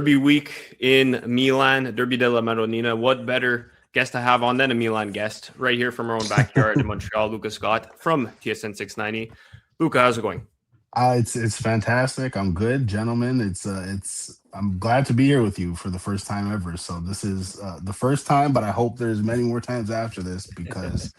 Derby week in Milan, Derby della Madonnina. What better guest to have on than a Milan guest right here from our own backyard in Montreal, Luca Scott from TSN 690. Luca, how's it going? It's fantastic. I'm good, gentlemen. It's I'm glad to be here with you for the first time ever. So this is the first time, but I hope there's many more times after this because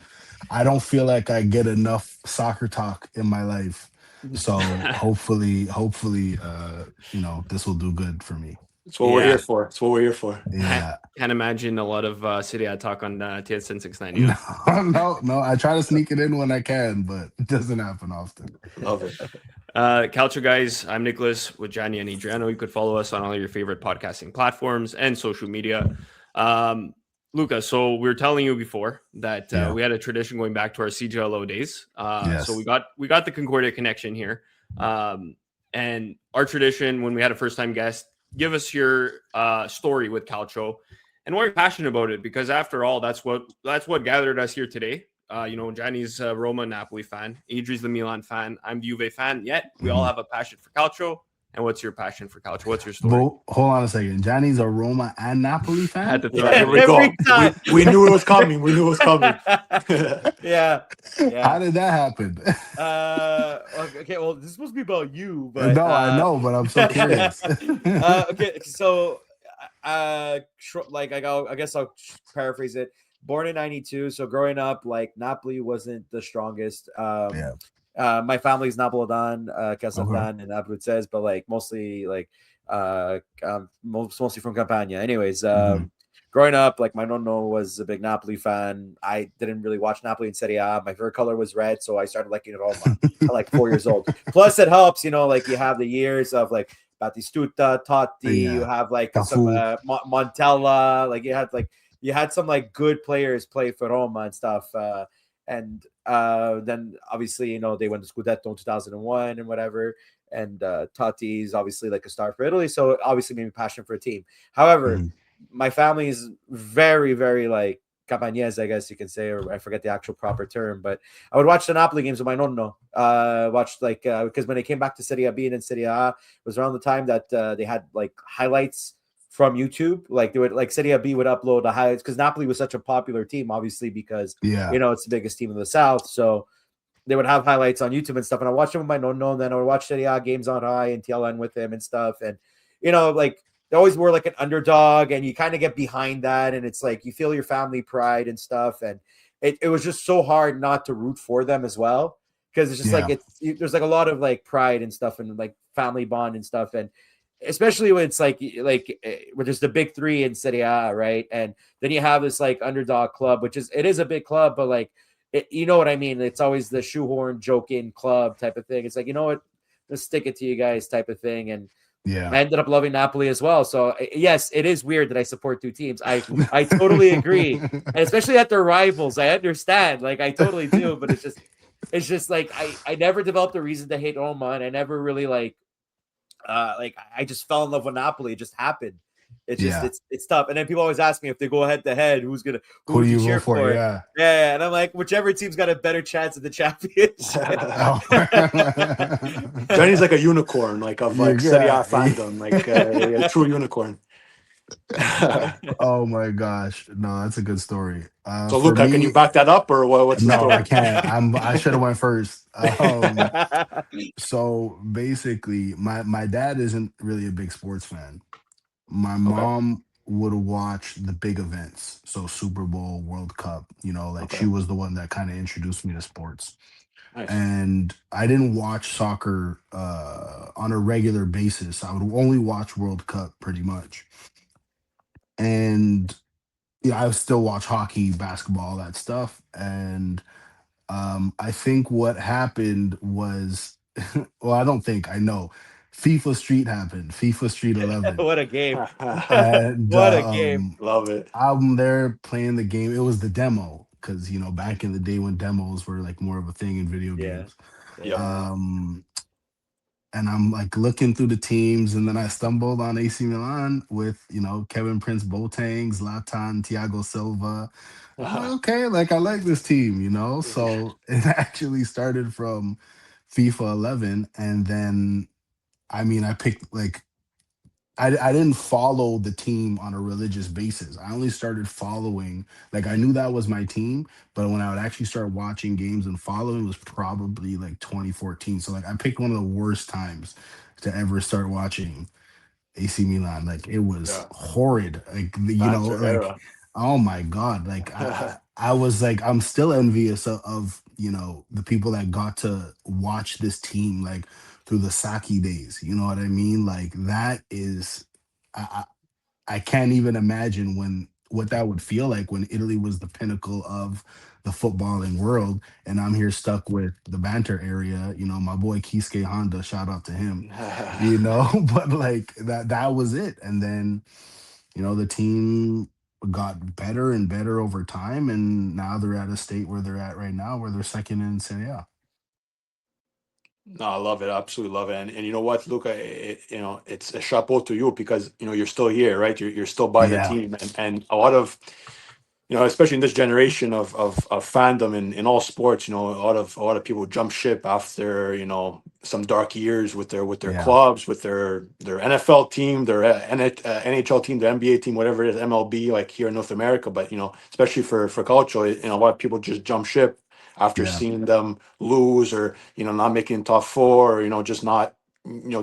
I don't feel like I get enough soccer talk in my life. So hopefully, this will do good for me. That's what we're here for. That's what we're here for. Yeah. Can't imagine a lot of SerieA talk on TSN 690. No. I try to sneak it in when I can, but it doesn't happen often. Love it. Calcio guys, I'm Nicholas with Gianni and Adriano. You could follow us on all your favorite podcasting platforms and social media. Luca, so we were telling you before that we had a tradition going back to our CJLO days. Yes. So we got the Concordia connection here. And our tradition when we had a first-time guest, give us your story with Calcio and why you're passionate about it, because after all, that's what gathered us here today. Gianni's a Roma Napoli fan, Adri's the Milan fan, I'm the Juve fan, yet we all have a passion for Calcio. And what's your passion for Calcio? What's your story? Well, hold on a second. Johnny's a Roma and Napoli fan? At the Here we go. We knew it was coming. Yeah. How did that happen? Okay, well, this is supposed to be about you, but No, I know, but I'm so curious. okay, so I guess I'll paraphrase it. Born in 92, so growing up, like, Napoli wasn't the strongest. My family's Napolitan, Casafan and Abruzzese, but like mostly mostly from Campania. Anyways, growing up, like, my nonno was a big Napoli fan. I didn't really watch Napoli in Serie A. My favorite color was red, so I started liking it all at like 4 years old. Plus, it helps, like you have the years of like Batistuta, Totti. You have like some Montella. Like you had some like good players play for Roma and stuff. And then obviously, they went to Scudetto in 2001 and whatever. And Totti's obviously like a star for Italy. So it obviously made me passionate for a team. However, my family is very, very like Campagnese, I guess you can say, or I forget the actual proper term, but I would watch the Napoli games with my nonno. Because when they came back to Serie A, being in Serie A, it was around the time that they had like highlights from YouTube. Like they would, like, Serie B would upload the highlights because Napoli was such a popular team, obviously, because it's the biggest team in the South. So they would have highlights on YouTube and stuff. And I watched them with my nonno, and then I would watch Serie A games on high and TLN with him and stuff. And like, they always were like an underdog, and you kind of get behind that, and it's like you feel your family pride and stuff. And it was just so hard not to root for them as well, because it's just there's like a lot of like pride and stuff and like family bond and stuff. And especially when it's like when there's the big three in Serie A, right? And then you have this like underdog club, it is a big club, but like, you know what I mean? It's always the shoehorn joking club type of thing. It's like, you know what? Let's stick it to you guys type of thing. And I ended up loving Napoli as well. So yes, it is weird that I support two teams. I totally agree. And especially at their rivals, I understand. Like, I totally do, but it's just like, I never developed a reason to hate Roma, and I never really I just fell in love with Napoli. It just happened. It's just it's tough. And then people always ask me, if they go head to head, who do you cheer for? Yeah. And I'm like, whichever team's got a better chance at the championship. Johnny's like a unicorn, like of like Serie A fandom, like a true unicorn. Oh my gosh, no, that's a good story. So Luca, can you back that up, or what's the story? I can't. I should have went first. So basically, my dad isn't really a big sports fan. My mom would watch the big events, so Super Bowl, World Cup. She was the one that kind of introduced me to sports. Nice. And I didn't watch soccer on a regular basis. I would only watch World Cup pretty much. And I still watch hockey, basketball, all that stuff. And I think what happened was, well, I know. FIFA Street happened. FIFA Street 11. What a game. And, what a game. Love it. I'm there playing the game. It was the demo, because, back in the day when demos were like more of a thing in video games. And I'm like looking through the teams, and then I stumbled on AC Milan with, Kevin Prince Boateng, Zlatan, Thiago Silva. Okay, like, I like this team, So it actually started from FIFA 11, and then, I picked like I didn't follow the team on a religious basis. I only started following, like I knew that was my team, but when I would actually start watching games and following was probably like 2014. So like I picked one of the worst times to ever start watching AC Milan. Like it was Yeah, horrid. Like Banter like era. oh my god. Like I was like I'm still envious of the people that got to watch this team like through the Saki days. You know what I mean? Like that is I can't even imagine what that would feel like when Italy was the pinnacle of the footballing world, and I'm here stuck with the banter area. My boy Kisuke Honda, shout out to him. But like that was it, and then the team got better and better over time, and now they're at a state where they're at right now, where they're second in Serie A. No, I love it. I absolutely love it. And you know what, Luca, it's a chapeau to you because, you're still here, right? You're still by the Yeah, team. And a lot of, especially in this generation of fandom in all sports, a lot of people jump ship after, some dark years with their yeah, clubs, with their NFL team, their NHL team, their NBA team, whatever it is, MLB, like here in North America. But, especially for Calcio, a lot of people just jump ship after yeah. seeing them lose or, not making top four or, just not,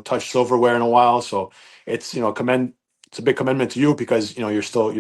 touch silverware in a while. So it's, it's a big commitment to you because you're still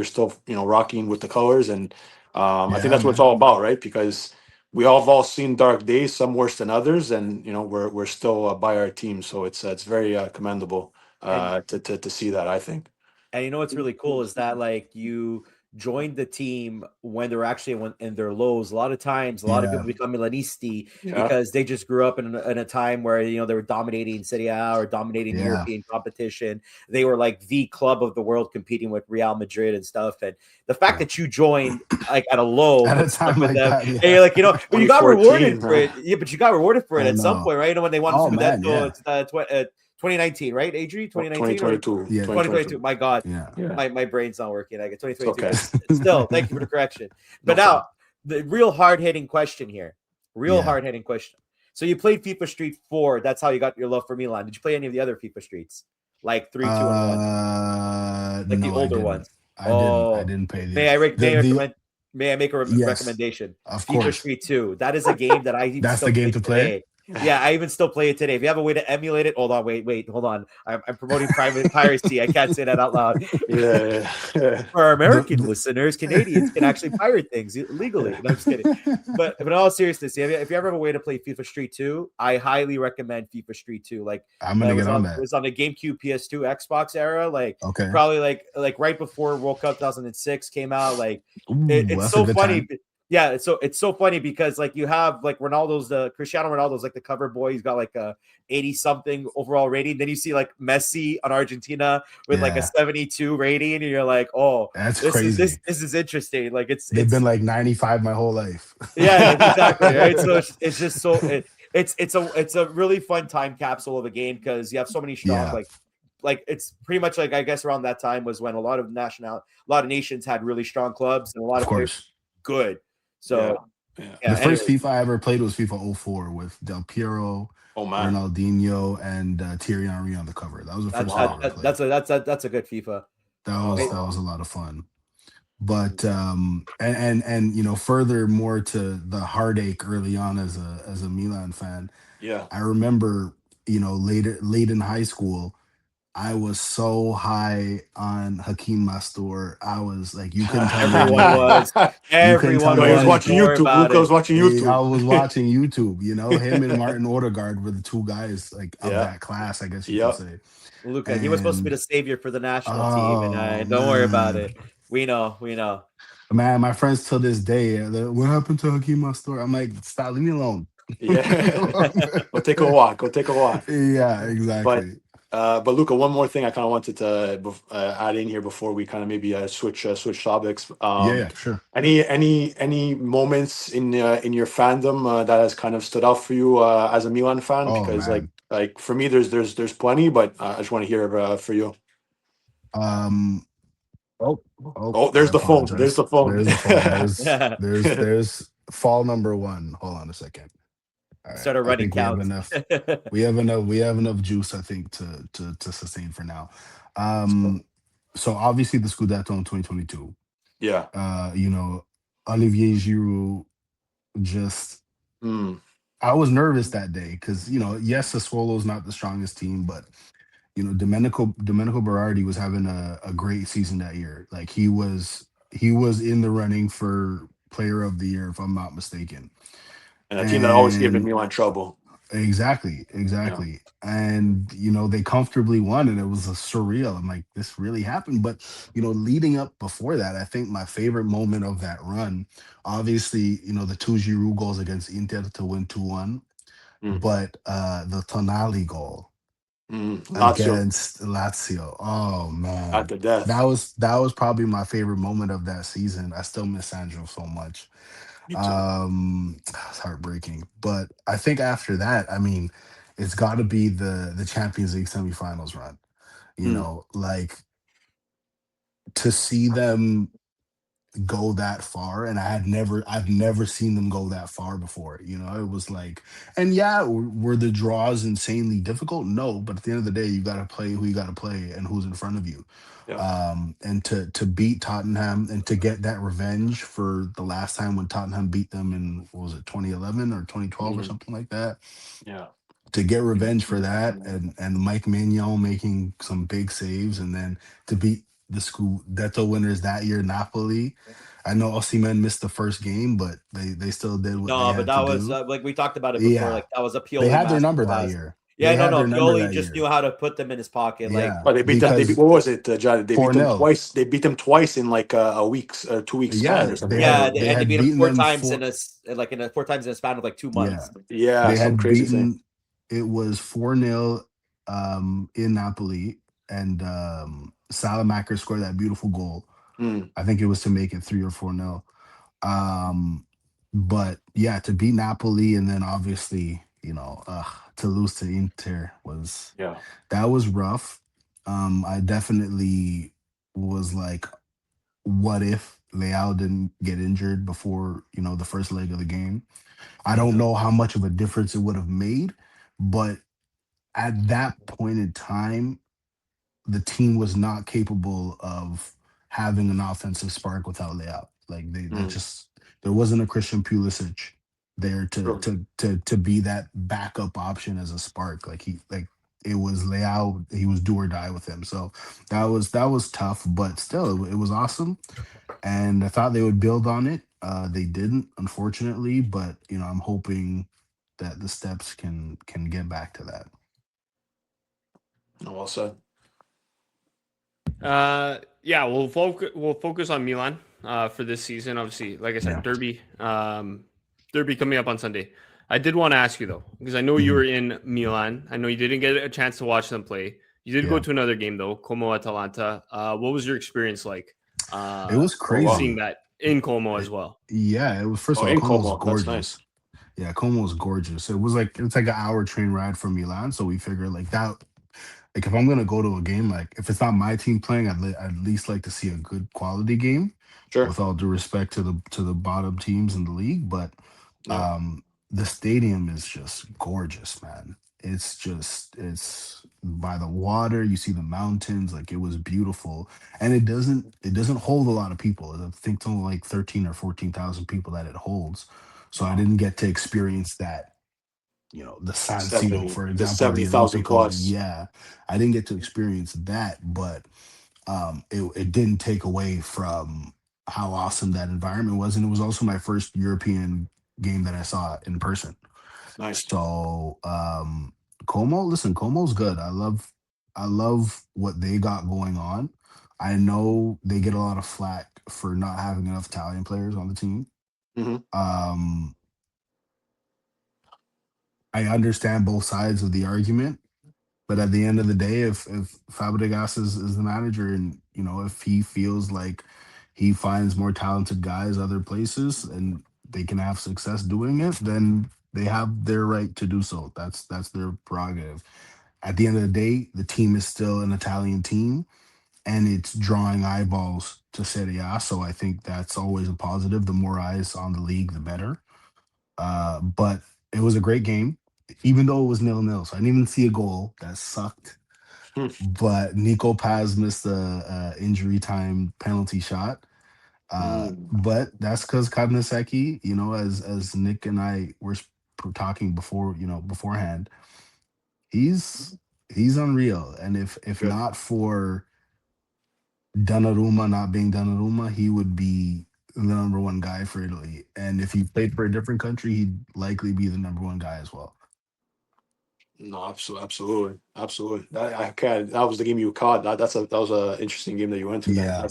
rocking with the colors, and I think Yeah, that's what it's man. all about, right? Because we all seen dark days, some worse than others, and we're still by our team, so it's very commendable And to see that, I think. And you know what's really cool is that like you joined the team when they're actually in their lows. A lot of times, a lot of Yeah, people become Milanisti Yeah, because they just grew up in a time where they were dominating Serie A or dominating the yeah. European competition. They were like the club of the world, competing with Real Madrid and stuff. And the fact Yeah. that you joined like at a low At a but stuck time with like them, that, and you're yeah. like but you got rewarded 2014, for it. Yeah, but you got rewarded for it I at some know. point, right? When they won Oh man, Scudetto, yeah. it's 2019, right, Adri? 2019 or 2022, Yeah, 2022? 2022. My God, yeah. Yeah, my brain's not working. I get it's 2022, okay. but still, thank you for the correction. No But now, problem. the real hard hitting question here, real Yeah. hard hitting question. So you played FIFA Street 4. That's how you got your love for Milan. Did you play any of the other FIFA Streets, like 3, 2, and 1, like the No, I older didn't. ones? I Oh, didn't pay may I the recommend? May I make a yes, recommendation? of FIFA course. Street 2. That is a game that I even That's still the game play to play. today. Yeah, I even still play it today. If you have a way to emulate it, hold on, wait, hold on. I'm promoting private piracy. I can't say that out loud. Yeah, yeah. For our The, American listeners, Canadians can actually pirate things legally. No, I'm just kidding. But in all seriousness, if you ever have a way to play FIFA Street 2, I highly recommend FIFA Street 2. Like I'm that gonna get on it that. was on the GameCube, PS2, Xbox era, like Okay. probably like right before World Cup 2006 came out. Like Ooh, it's that's a so good funny. time. Yeah, it's so funny because like you have like Cristiano Ronaldo's like the cover boy. He's got like a 80 something overall rating. Then you see like Messi on Argentina with like a Yeah, 72 rating, and you're like, oh, that's this is crazy. this is interesting. Like They've been like 95 my whole life. yeah, exactly, right. So it's just so it's a really fun time capsule of a game because you have so many strong Yeah, like it's pretty much like I guess around that time was when a lot of nations had really strong clubs and a lot of of players course. good. Yeah, So yeah. yeah. The Anyway, first FIFA I ever played was FIFA '04 with Del Piero, Oh man. Ronaldinho, and Thierry Henry on the cover. That was the that, first one I that, Wow. ever that played. that's a good FIFA. Oh Wait, That was wow. a lot of fun. But and furthermore to the heartache early on as a Milan fan, Yeah. I remember late in high school, I was so high on Hakeem Mastor. I was like, you couldn't tell me everyone anything. was, You couldn't tell everyone No, he me was was. watching Don't anything. worry YouTube. about Luca was it. watching I YouTube. was watching YouTube. Him and Martin Odegaard were the two guys like of Yeah. that class, I guess you could Yep. say. Luca, he was supposed to be And the savior for the national team, and oh don't worry about man, it. We know, we know. man, my friends till this day, what happened to Hakeem Mastor? I'm like, stop, leave me alone. Leave me Yeah. alone. Go take a walk. Go take a walk. Yeah, But exactly. Luca, one more thing I kind of wanted to add in here before we kind of maybe switch topics. Yeah, yeah, sure. Any moments in your fandom that has kind of stood out for you as a Milan fan? Oh Because man. like for me, there's plenty, but I just want to hear for you. Um. Oh, oh, Oh, I there's the phone. There's apologize. the phone. There's the phone. Yeah. There's fall number one. Hold on a second. All right. started I running think we have counts. enough. We have enough juice, I think, to sustain for now. So, So obviously the Scudetto in 2022. yeah. You know, Olivier Giroud just Mm. I was nervous that day because yes, the Swallows not the strongest team, but Domenico Berardi was having a great season that year. Like he was in the running for player of the year, if I'm not mistaken. And a team that always gave the And Milan trouble. exactly, Yeah. exactly. And they comfortably won, and it was a surreal. I'm like, this really happened. But leading up before that, I think my favorite moment of that run, obviously, the two Giroud goals against Inter to win 2-1, Mm. but the Tonali goal Lazio against Lazio. Oh at man. the That death. was that was probably my favorite moment of that season. I still miss Sandro so much. Me too. It's heartbreaking. But I think after that, I mean, it's got to be the Champions League semifinals run. Mm. Like to see them go that far, and I've never seen them go that far before. It was like, and yeah, were the draws insanely difficult? No, but at the end of the day, you got to play who you got to play and who's in front of you. Yeah. And to beat Tottenham and to get that revenge for the last time when Tottenham beat them in, what was it, 2011 or 2012 or Mm. something like that, Yeah. to get revenge for that, and Mike Mignon making some big saves, and then to beat the Scudetto winners that year, Napoli. I know Osimhen missed the first game, but they still did what they No, but had that to was do. like we talked about it before. Yeah, Like that was a they Pioli had their number that masterclass. year. Yeah, They no, had no. their number Pioli that just year. knew how to put them in his pocket. Like Yeah, But they beat them. They beat, because what was it, John? They beat them 4-0. twice. They beat them twice in like a week's, 2 weeks span Yeah, or something. they Yeah. yeah, had Or, they and they had beat him beaten four them times for. in 4 times in a span of like 2 months. Yeah, yeah, they some had crazy thing. beaten. It was 4-0 in Napoli, and Salamaker scored that beautiful goal. Mm. I think it was to make it 3 or 4-0. Um, but yeah, to beat Napoli, and then obviously, to lose to Inter Yeah. that was rough. I definitely was like, what if Leao didn't get injured before, the first leg of the game? I don't Yeah. know how much of a difference it would have made, but at that point in time, the team was not capable of having an offensive spark without Leao. Like Mm. there wasn't a Christian Pulisic there to True. be that backup option as a spark. Like it was Leao. He was do or die with him. So that was tough, but still it was awesome. And I thought they would build on it. They didn't, unfortunately. But I'm hoping that the steps can get back to that. Oh, well said. Yeah, we'll focus on Milan for this season. Obviously, like I said, Yeah. Derby coming up on Sunday. I did want to ask you though, because I know you were in Milan. I know you didn't get a chance to watch them play. You did go Yeah. to another game though, Como Atalanta. What was your experience like? It was Oh wow. Seeing crazy. that in Como as It- well. yeah, it was, first Oh, of all, in Como was Como. That's nice. gorgeous. Yeah, Como was gorgeous. It's like an hour train ride from Milan. So we figured like that. Like if I'm gonna go to a game, like if it's not my team playing, I'd at least like to see a good quality game. Sure. With all due respect to the bottom teams in the league, but Yeah. the stadium is just gorgeous, man. It's by the water. You see the mountains. Like it was beautiful, and it doesn't hold a lot of people. I think it's only like 13 or 14,000 people that it holds. So I Wow. didn't get to experience that. The San Siro, for The example, or the 70,000 Olimpico. plus. Yeah, I didn't get to experience that, but it didn't take away from how awesome that environment was, and it was also my first European game that I saw in person. Nice. So Como's good. I love what they got going on. I know they get a lot of flack for not having enough Italian players on the team. Hmm. Um, I understand both sides of the argument, but at the end of the day, if Fabregas is the manager, and if he feels like he finds more talented guys other places and they can have success doing it, then they have their right to do so. That's their prerogative. At the end of the day, the team is still an Italian team, and it's drawing eyeballs to Serie A. So I think that's always a positive. The more eyes on the league, the better. But It was a great game, even though it was 0-0. So I didn't even see a goal. That sucked. Hmm. But Nico Paz missed the injury time penalty shot. But that's because Kadnaseki, as Nick and I were talking before, beforehand, he's unreal. And if Good. not for Donnarumma not being Donnarumma, he would be the number one guy for Italy. And if he played for a different country, he'd likely be the number one guy as well. No, absolutely, absolutely. That was the game you caught. That was a interesting game that you went to. Then. Yeah.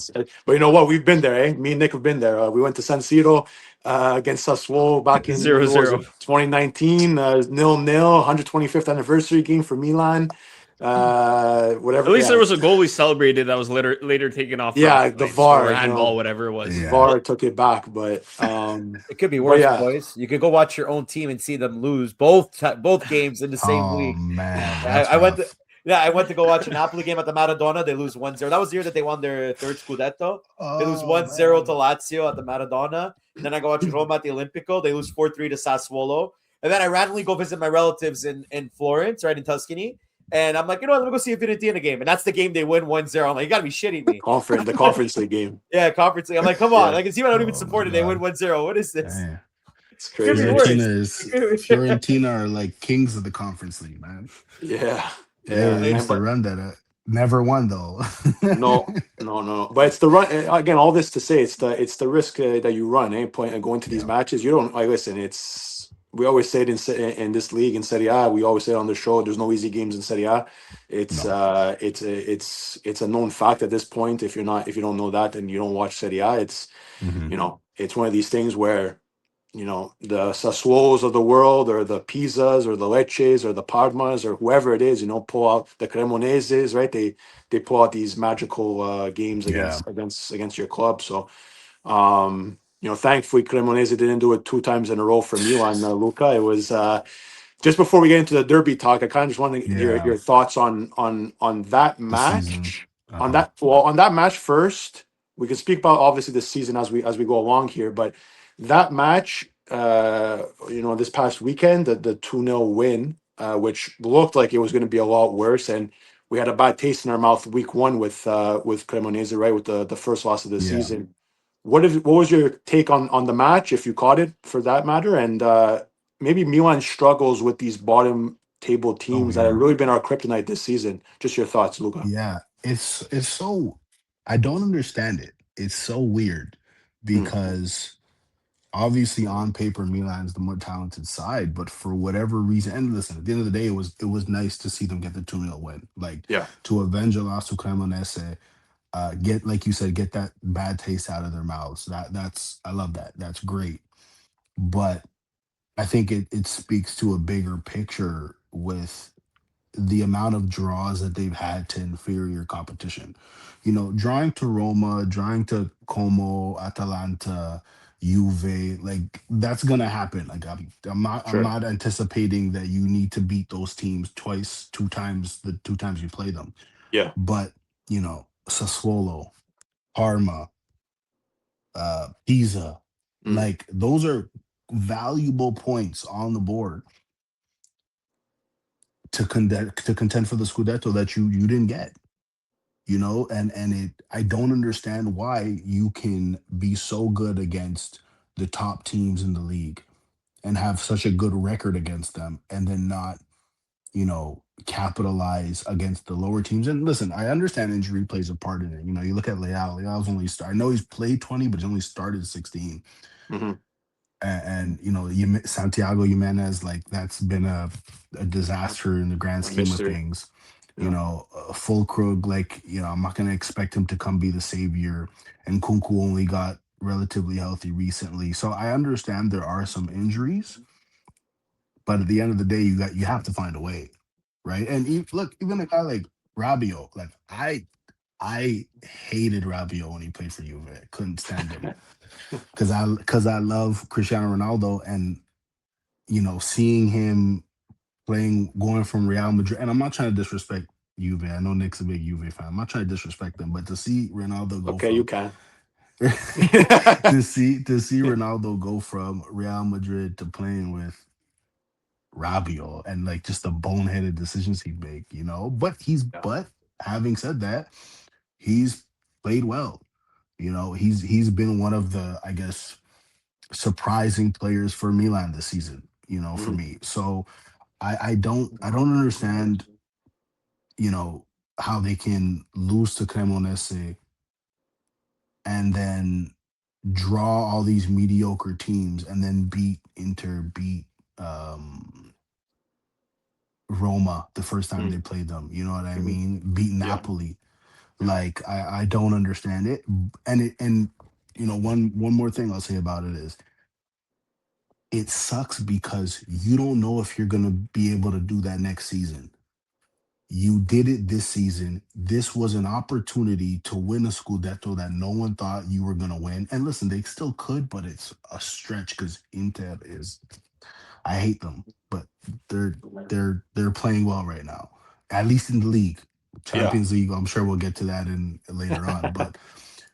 But you know what? We've been there, eh? Me and Nick have been there. We went to San Siro against Sassuolo back in 0-0. 2019, 0-0, 125th anniversary game for Milan. Whatever. At least there was a goal we celebrated that was later taken off. Yeah, the points VAR, or handball, whatever it was. Yeah. VAR took it back, but it could be worse, yeah. boys. You could go watch your own team and see them lose both games in the same week. Man, I went to go watch a Napoli game at the Maradona. They lose 1-0. That was the year that they won their third Scudetto. They lose 1-0 to Lazio at the Maradona. And then I go watch Roma at the Olimpico. They lose 4-3 to Sassuolo. And then I randomly go visit my relatives in Florence, right in Tuscany. And I'm like, you know what? Let me go see a Fiorentina game. And that's the game they win 1-0. I'm like, you got to be shitting me. The conference league game. Yeah, conference league. I'm like, come on. Yeah. Like, it's even I don't even support it. They win 1-0. What is this? Man. It's crazy. Fiorentina are like kings of the conference league, man. Yeah. They used to run that. Never won though. No. But it's the run again. All this to say, it's the risk that you run. Going to these matches, you don't. Listen, we always say it in this league in Serie A. We always say it on the show. There's no easy games in Serie A. It's a known fact at this point. If you don't know that and you don't watch Serie A, it's it's one of these things where the Sassuolos of the world or the Pisas or the Lecces or the Parmas or whoever it is, pull out the Cremoneses, right? They pull out these magical games against your club. So, thankfully Cremonese didn't do it 2 times in a row for Milan, Luca. It was just before we get into the derby talk, I kind of just want to get your thoughts on that match. On that match first. We can speak about obviously the season as we go along here, but that match, this past weekend, the 2-0 win, which looked like it was going to be a lot worse, and we had a bad taste in our mouth week 1 with Cremonese, right, with the first loss of the season. What was your take on the match, if you caught it for that matter, and maybe Milan struggles with these bottom table teams that have really been our kryptonite this season? Just your thoughts, Luca. Yeah, it's so, I don't understand it. It's so weird because obviously on paper Milan's the more talented side, but for whatever reason, and listen, at the end of the day, it was nice to see them get the 2-0 win, to avenge a loss to Cremonese, get, like you said, get that bad taste out of their mouths. I love that. That's great. But I think it speaks to a bigger picture with the amount of draws that they've had to inferior competition. Drawing to Roma, drawing to Como, Atalanta, Juve, like that's gonna happen. Like I'm not anticipating that you need to beat those teams twice, 2 times the 2 times you play them. Yeah. But Sassuolo, Parma, Pisa, like those are valuable points on the board to contend for the Scudetto that you didn't get. I don't understand why you can be so good against the top teams in the league and have such a good record against them and then not, capitalize against the lower teams. And listen, I understand injury plays a part in it. You look at Leao. Leao's only I know he's played 20, but he's only started 16. And Santiago Jimenez, like that's been a disaster in the grand scheme of things. Fulkrug, like I'm not gonna expect him to come be the savior, and Kunku only got relatively healthy recently, so I understand there are some injuries, but at the end of the day, you have to find a way, right? And even a guy like Rabiot, like I hated Rabiot when he played for Juve. I couldn't stand him because I love Cristiano Ronaldo, and seeing him going from Real Madrid, and I'm not trying to disrespect Juve. I know Nick's a big Juve fan. I'm not trying to disrespect them, but to see Ronaldo go you can. to see Ronaldo go from Real Madrid to playing with Rabiot and like just the boneheaded decisions he'd make, you know. Yeah. But having said that, he's played well. You know, he's been one of the, I guess, surprising players for Milan this season, you know, for Mhm. me. So I don't understand, you know, how they can lose to Cremonese and then draw all these mediocre teams and then beat Inter, beat um Roma the first time they Mm. played them. You know what I Mhm. mean? Beat Yeah. Napoli. Yeah. Like I don't understand it. And you know, one more thing I'll say about it is it sucks because you don't know if you're gonna be able to do that next season. You did it this season. This was an opportunity to win a Scudetto that no one thought you were gonna win. And listen, they still could, but it's a stretch because Inter is, I hate them, but they're they're playing well right now, at least in the league. Yeah. Champions League, I'm sure we'll get to that in later on, but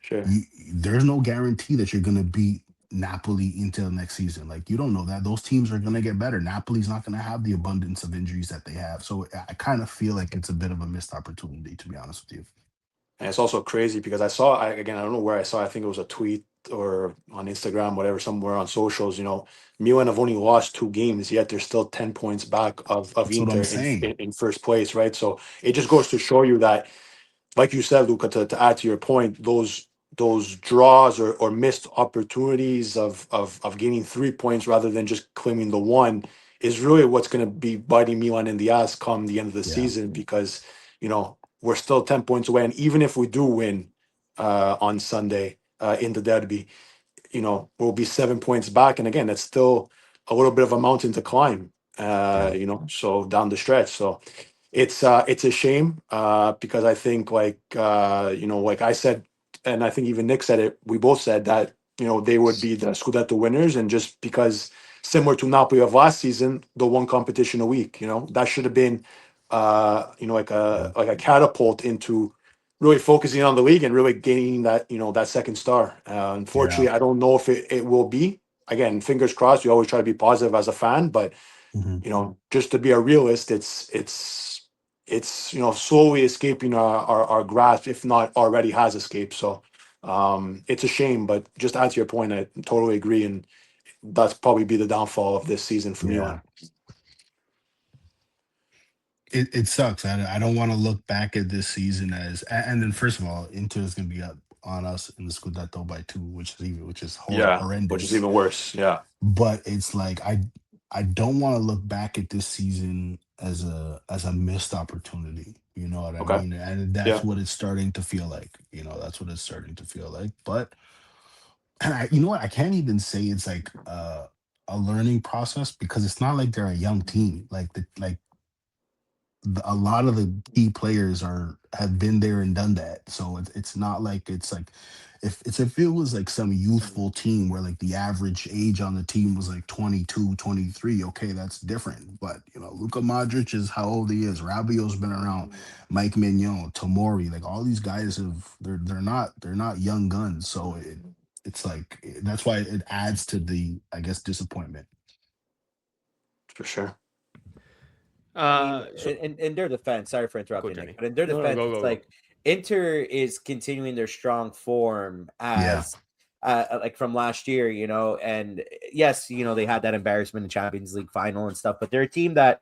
Sure. you, there's no guarantee that you're gonna beat Napoli until next season. Like you don't know that those teams are gonna get better. Napoli's not gonna have the abundance of injuries that they have, so I kind of feel like it's a bit of a missed opportunity, to be honest with you. And it's also crazy because again, I don't know where I saw, I think it was a tweet or on Instagram, whatever, somewhere on socials, Milan have only lost 2 games, yet they're still 10 points back of That's what Inter I'm in, saying. in, in first place, right? So it just goes to show you that, like you said, Luca, to add to your point, those draws or missed opportunities of gaining 3 points rather than just claiming the one is really what's going to be biting Milan in the ass come the end of the Yeah, season because we're still 10 points away, and even if we do win on Sunday in the derby, we'll be 7 points back, and again, that's still a little bit of a mountain to climb. yeah, So down the stretch, so it's a shame because I think like I said, and I think even Nick said it. We both said that they would be the Scudetto winners, and just because similar to Napoli of last season, the one competition a week, that should have been like yeah, a catapult into really focusing on the league and really gaining that second star. yeah. Unfortunately, I don't know if it will be. Again, fingers crossed. We always try to be positive as a fan, but Mhm. just to be a realist, it's slowly escaping our grasp, if not already has escaped. So it's a shame, but just to answer your point, I totally agree, and that's probably be the downfall of this season for Yeah. Milan. It sucks. I don't want to look back at this season as and then first of all, Inter is going to be up on us in the Scudetto by 2, which is Yeah, which is horrendous. even worse. Yeah. But it's like I don't want to look back at this season as a missed opportunity. You know what I Okay. mean? And that's Yeah. what it's starting to feel like. You know, that's what it's starting to feel like. But and you know what? I can't even say it's like a learning process because it's not like they're a young team. A lot of the key players are have been there and done that. So it's not like it's like if it was like some youthful team where like the average age on the team was like 22, 23, okay, that's different. But you know, Luka Modric is how old he is. Rabiot's been around, Mike Mignon, Tomori, like all these guys have they're not young guns. So it's like that's why it adds to the, I guess, disappointment. For sure. I mean, So in their defense, sorry for go, interrupting, Nick, Jenny. but in their No, no, defense, go, it's go, go. like Inter is continuing their strong form Yeah. as like from last year, and yes, they had that embarrassment in Champions League final and stuff, but they're a team that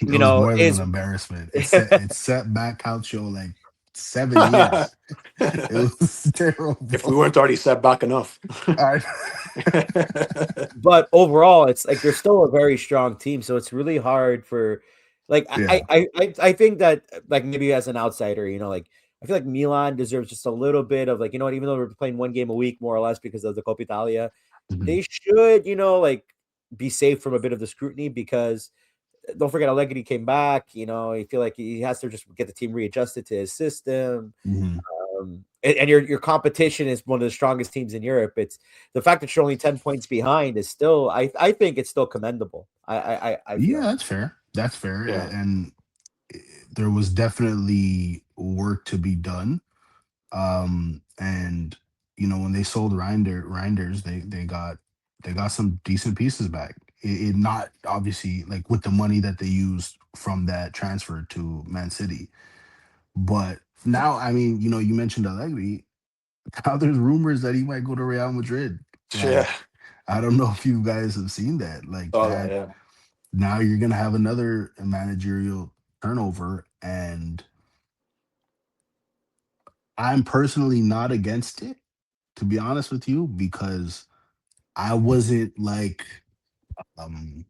It was more than an is embarrassment. It set back Calcio like 7 years. It was If we terrible. weren't already set back enough. I, but overall, it's like they're still a very strong team. So it's really hard for, like, yeah. I think that, like, maybe as an outsider, like, I feel like Milan deserves just a little bit of, like, what, even though we're playing one game a week more or less because of the Coppa Italia, Mhm. they should, like, be safe from a bit of the scrutiny because don't forget Allegri came back. I feel like he has to just get the team readjusted to his system. Mhm. And your competition is one of the strongest teams in Europe. It's the fact that you're only 10 points behind is still, I think it's still commendable. I Yeah, feel. that's fair. That's fair. Yeah. And there was definitely work to be done. And when they sold Reinders, they got some decent pieces back. it not obviously like with the money that they used from that transfer to Man City. But now, I mean, you mentioned Allegri. Now there's rumors that he might go to Real Madrid. Yeah, Like, I don't know if you guys have seen that. Like all that. that. Yeah, Now you're gonna have another managerial turnover, and I'm personally not against it, to be honest with you, because I wasn't like um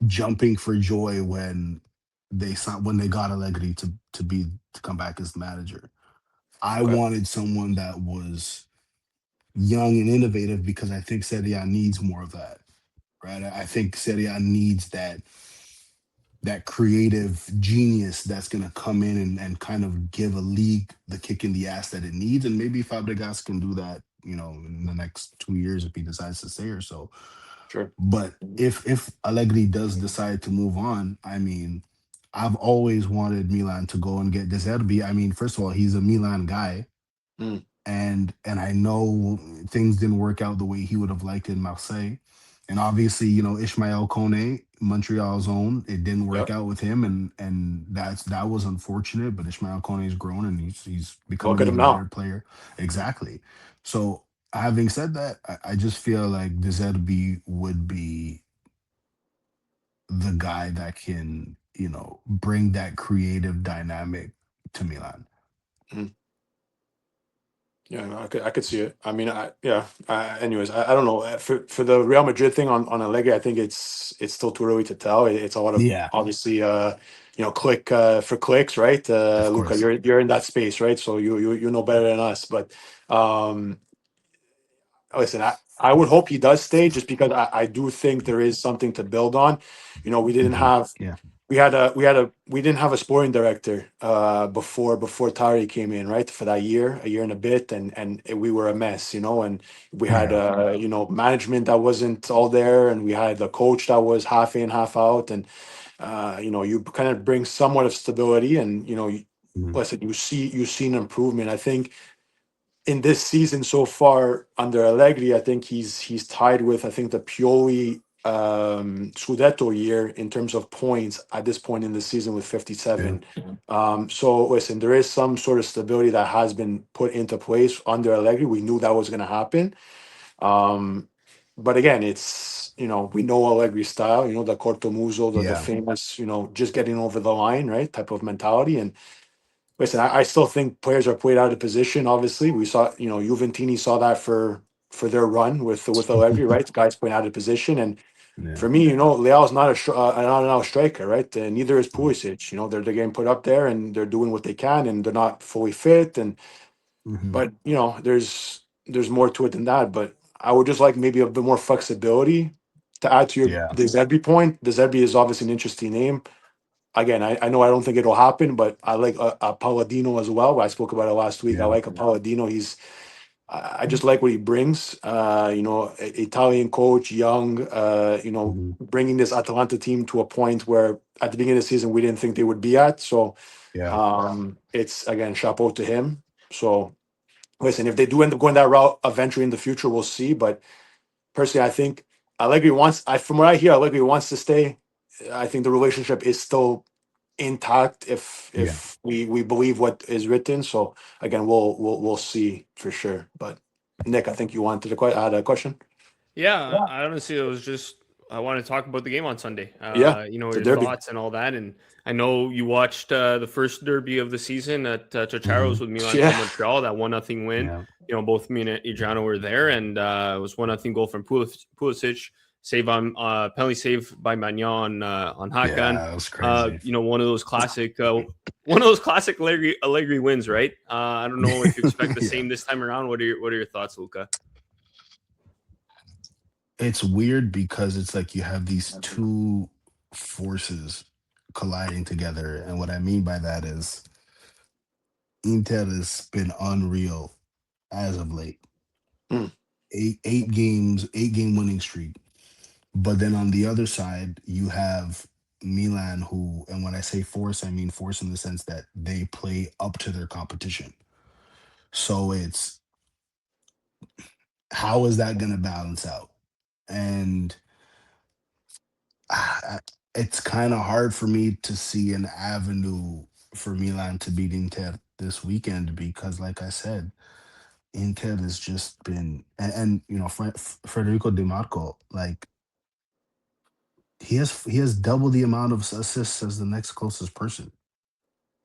jumping for joy when they got Allegri to come back as the manager. I okay, wanted someone that was young and innovative because I think Serie A needs more of that. Right. I think Serie A needs that creative genius that's going to come in and kind of give a league the kick in the ass that it needs. And maybe Fabregas can do that, in the next 2 years if he decides to stay or so. sure. But if Allegri does decide to move on, I mean, I've always wanted Milan to go and get De Zerbi. I mean, first of all, he's a Milan guy, Mm, and I know things didn't work out the way he would have liked in Marseille. And obviously, Ishmael Kone, Montreal's own, it didn't yeah. work out with him, and that was unfortunate. But Ishmael Kone's grown and he's become Look an at him even better now. player. Exactly. So having said that, I just feel like De Zerbi would be the guy that can, bring that creative dynamic to Milan. Mm. Yeah, no, I could see it. I mean, yeah. Anyways, I don't know. For the Real Madrid thing on Allegri, I think it's still too early to tell. It's a lot of Yeah, obviously, click for clicks, right? of Luca, course. you're in that space, right? So you know better than us. But um, listen, I would hope he does stay, just because I do think there is something to build on. We didn't Mhm. have Yeah. we didn't have a sporting director before Tari came in, right, for that year, a year and a bit, and we were a mess, and we had Yeah. management that wasn't all there, and we had a coach that was half in, half out, and you kind of bring somewhat of stability, and Mhm. listen, you see an improvement. I think in this season so far under Allegri, I think he's tied with, I think, the Pioli Scudetto year in terms of points at this point in the season with Yeah. 57. So listen, there is some sort of stability that has been put into place under Allegri. We knew that was going to happen. Um, but again, it's we know Allegri's style, the corto muso, the Yeah. famous, just getting over the line, right, type of mentality. And listen, I still think players are played out of position. Obviously, we saw, Juventini saw that for their run with Allegri, right? Guys playing out of position, and Yeah. for me, Leao's not not an out striker, right? Neither is Mhm. Pulisic. They're getting put up there and they're doing what they can, and they're not fully fit. And Mhm. but there's more to it than that. But I would just like maybe a bit more flexibility to add to your Yeah. the Zerbi point. The Zerbi is obviously an interesting name. Again, I know I don't think it'll happen, but I like a Palladino as well. I spoke about it last week. I Yeah. like a Palladino. I just like what he brings. Italian coach, young. Mhm. Bringing this Atalanta team to a point where at the beginning of the season we didn't think they would be at. So Yeah. it's again chapeau to him. So listen, if they do end up going that route eventually in the future, we'll see. But personally, I think Allegri wants. From what I hear, Allegri wants to stay. I think the relationship is still intact Yeah. if we believe what is written. So again, we'll see for sure. But Nick, I think you wanted to had a question. Yeah, I honestly, it was just I want to talk about the game on Sunday. Yeah, the Your derby. thoughts and all that. And I know you watched the first derby of the season at Chacharos Mhm. with Milan from Yeah, Montreal. That 1-0 win. Yeah. Both me and Adriano were there, and it was 1-0 goal from Pulisic. Save on penalty save by Magnan on Hakan. Yeah. That was crazy. One of those classic Allegri wins, right? I don't know if you expect the Yeah. same this time around. What are your thoughts, Luca? It's weird because it's like you have these two forces colliding together, and what I mean by that is Inter has been unreal as of late. Mm, Eight games, 8 game winning streak. But then on the other side, you have Milan, who, and when I say force, I mean force in the sense that they play up to their competition. So it's how is that going to balance out? And it's kind of hard for me to see an avenue for Milan to beat Inter this weekend because, like I said, Inter has just been, and you know, Federico Di Marco, like he has double the amount of assists as the next closest person.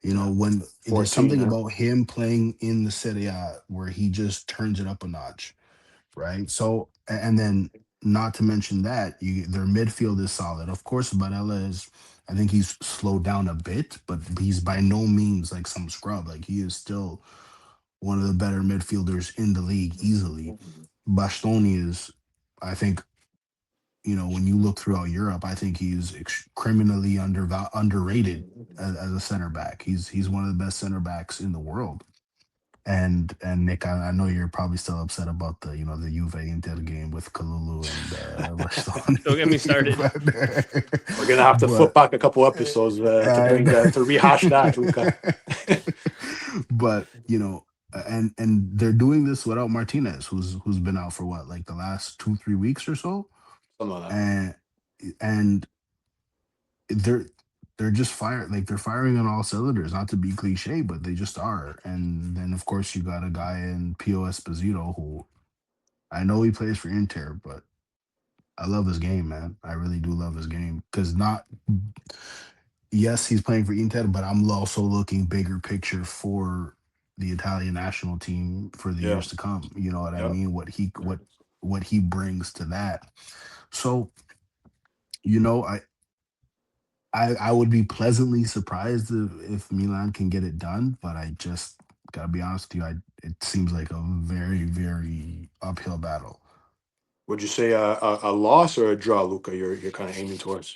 You know, Yeah. when there's 14, something yeah. about him playing in the Serie A where he just turns it up a notch, right? So, and then not to mention that their midfield is solid. Of course, Barella is. I think he's slowed down a bit, but he's by no means like some scrub. Like he is still one of the better midfielders in the league easily. Bastoni is, I think, you know, when you look throughout Europe, I think he's criminally underrated as a center back. He's one of the best center backs in the world. And Nick, I know you're probably still upset about the the Juve Inter game with Kalulu and Bastoni. Don't get me started. We're gonna have to but flip back a couple episodes to rehash that, Luca. but and they're doing this without Martinez, who's been out for what, like the last 2-3 weeks or so, Something like that. and they're just they're firing on all cylinders. Not to be cliche, but they just are. And then of course you got a guy in Pio Esposito who I know he plays for Inter, but I love his game, man. I really do love his game because not. Yes, he's playing for Inter, but I'm also looking bigger picture for the Italian national team for the Yeah. years to come. You know what I Yeah. mean? What he brings to that. So, you know, I would be pleasantly surprised if Milan can get it done, but I just gotta be honest with you. It seems like a very, very uphill battle. Would you say a loss or a draw, Luca? You're kind of aiming towards?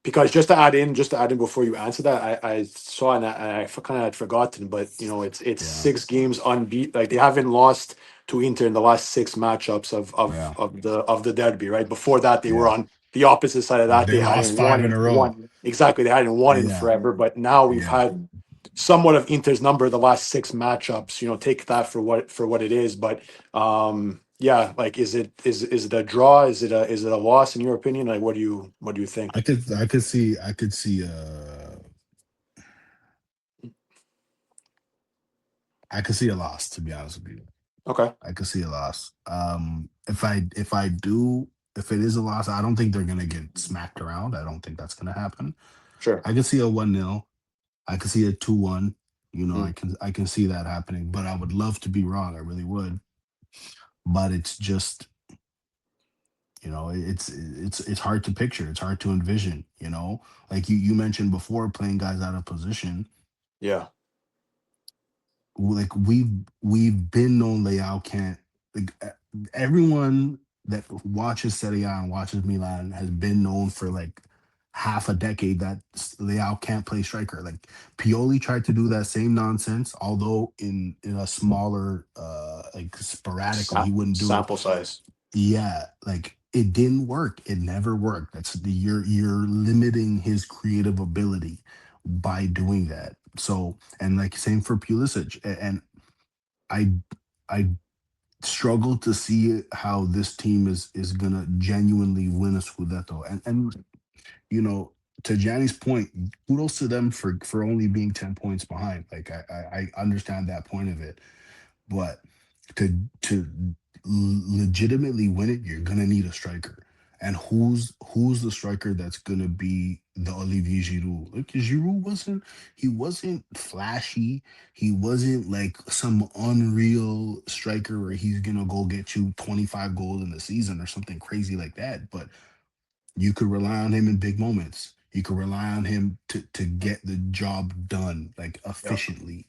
Because just to add in before you answer that, I saw and I kind of had forgotten, but you know it's Yeah, 6 games unbeat. Like they haven't lost to Inter in the last 6 matchups yeah, of the derby. Right before that, they were yeah. on the opposite side of that. They They lost hadn't won five in in a row. one exactly. They hadn't won in Yeah, forever. But now we've yeah. had somewhat of Inter's number the last 6 matchups. You know, take that for what it is. But yeah, like is it a draw? Is it a loss in your opinion? Like what do you think? I could see a loss, to be honest with you. Okay, I could see a loss. If it is a loss, I don't think they're gonna get smacked around. I don't think that's gonna happen. sure. I could see a 1-0. I could see a 2-1. You know, Mm. I can see that happening, but I would love to be wrong. I really would. But it's just, it's hard to picture. It's hard to envision, Like you mentioned before, playing guys out of position. Yeah. Like we've been known Leao can't, like everyone that watches Serie A and watches Milan has been known for like half a decade that Leao can't play striker. Like Pioli tried to do that same nonsense, although in a smaller like sporadically he wouldn't do it. Sample size. Yeah, like it didn't work. It never worked. You're limiting his creative ability by doing that. So, and like same for Pulisic. And I I struggle to see how this team is gonna genuinely win a Scudetto. And to Gianni's point, kudos to them for only being 10 points behind. Like I understand that point of it, but to legitimately win it, you're gonna need a striker. And who's the striker that's gonna be the Olivier Giroud? Like he wasn't flashy. He wasn't like some unreal striker where he's gonna go get you 25 goals in the season or something crazy like that. But you could rely on him in big moments. You could rely on him to get the job done like Yeah. efficiently,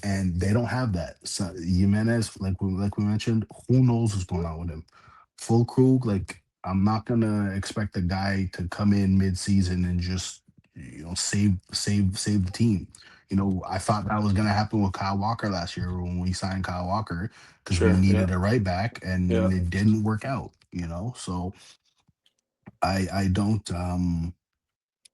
and they don't have that. So Jimenez, like we mentioned, who knows what's going on with him? Full Krug, like I'm not gonna expect a guy to come in mid-season and just save the team. I thought that was gonna happen with Kyle Walker last year when we signed Kyle Walker because we Sure. Yeah. needed a right back Yeah. and it didn't work out. So I don't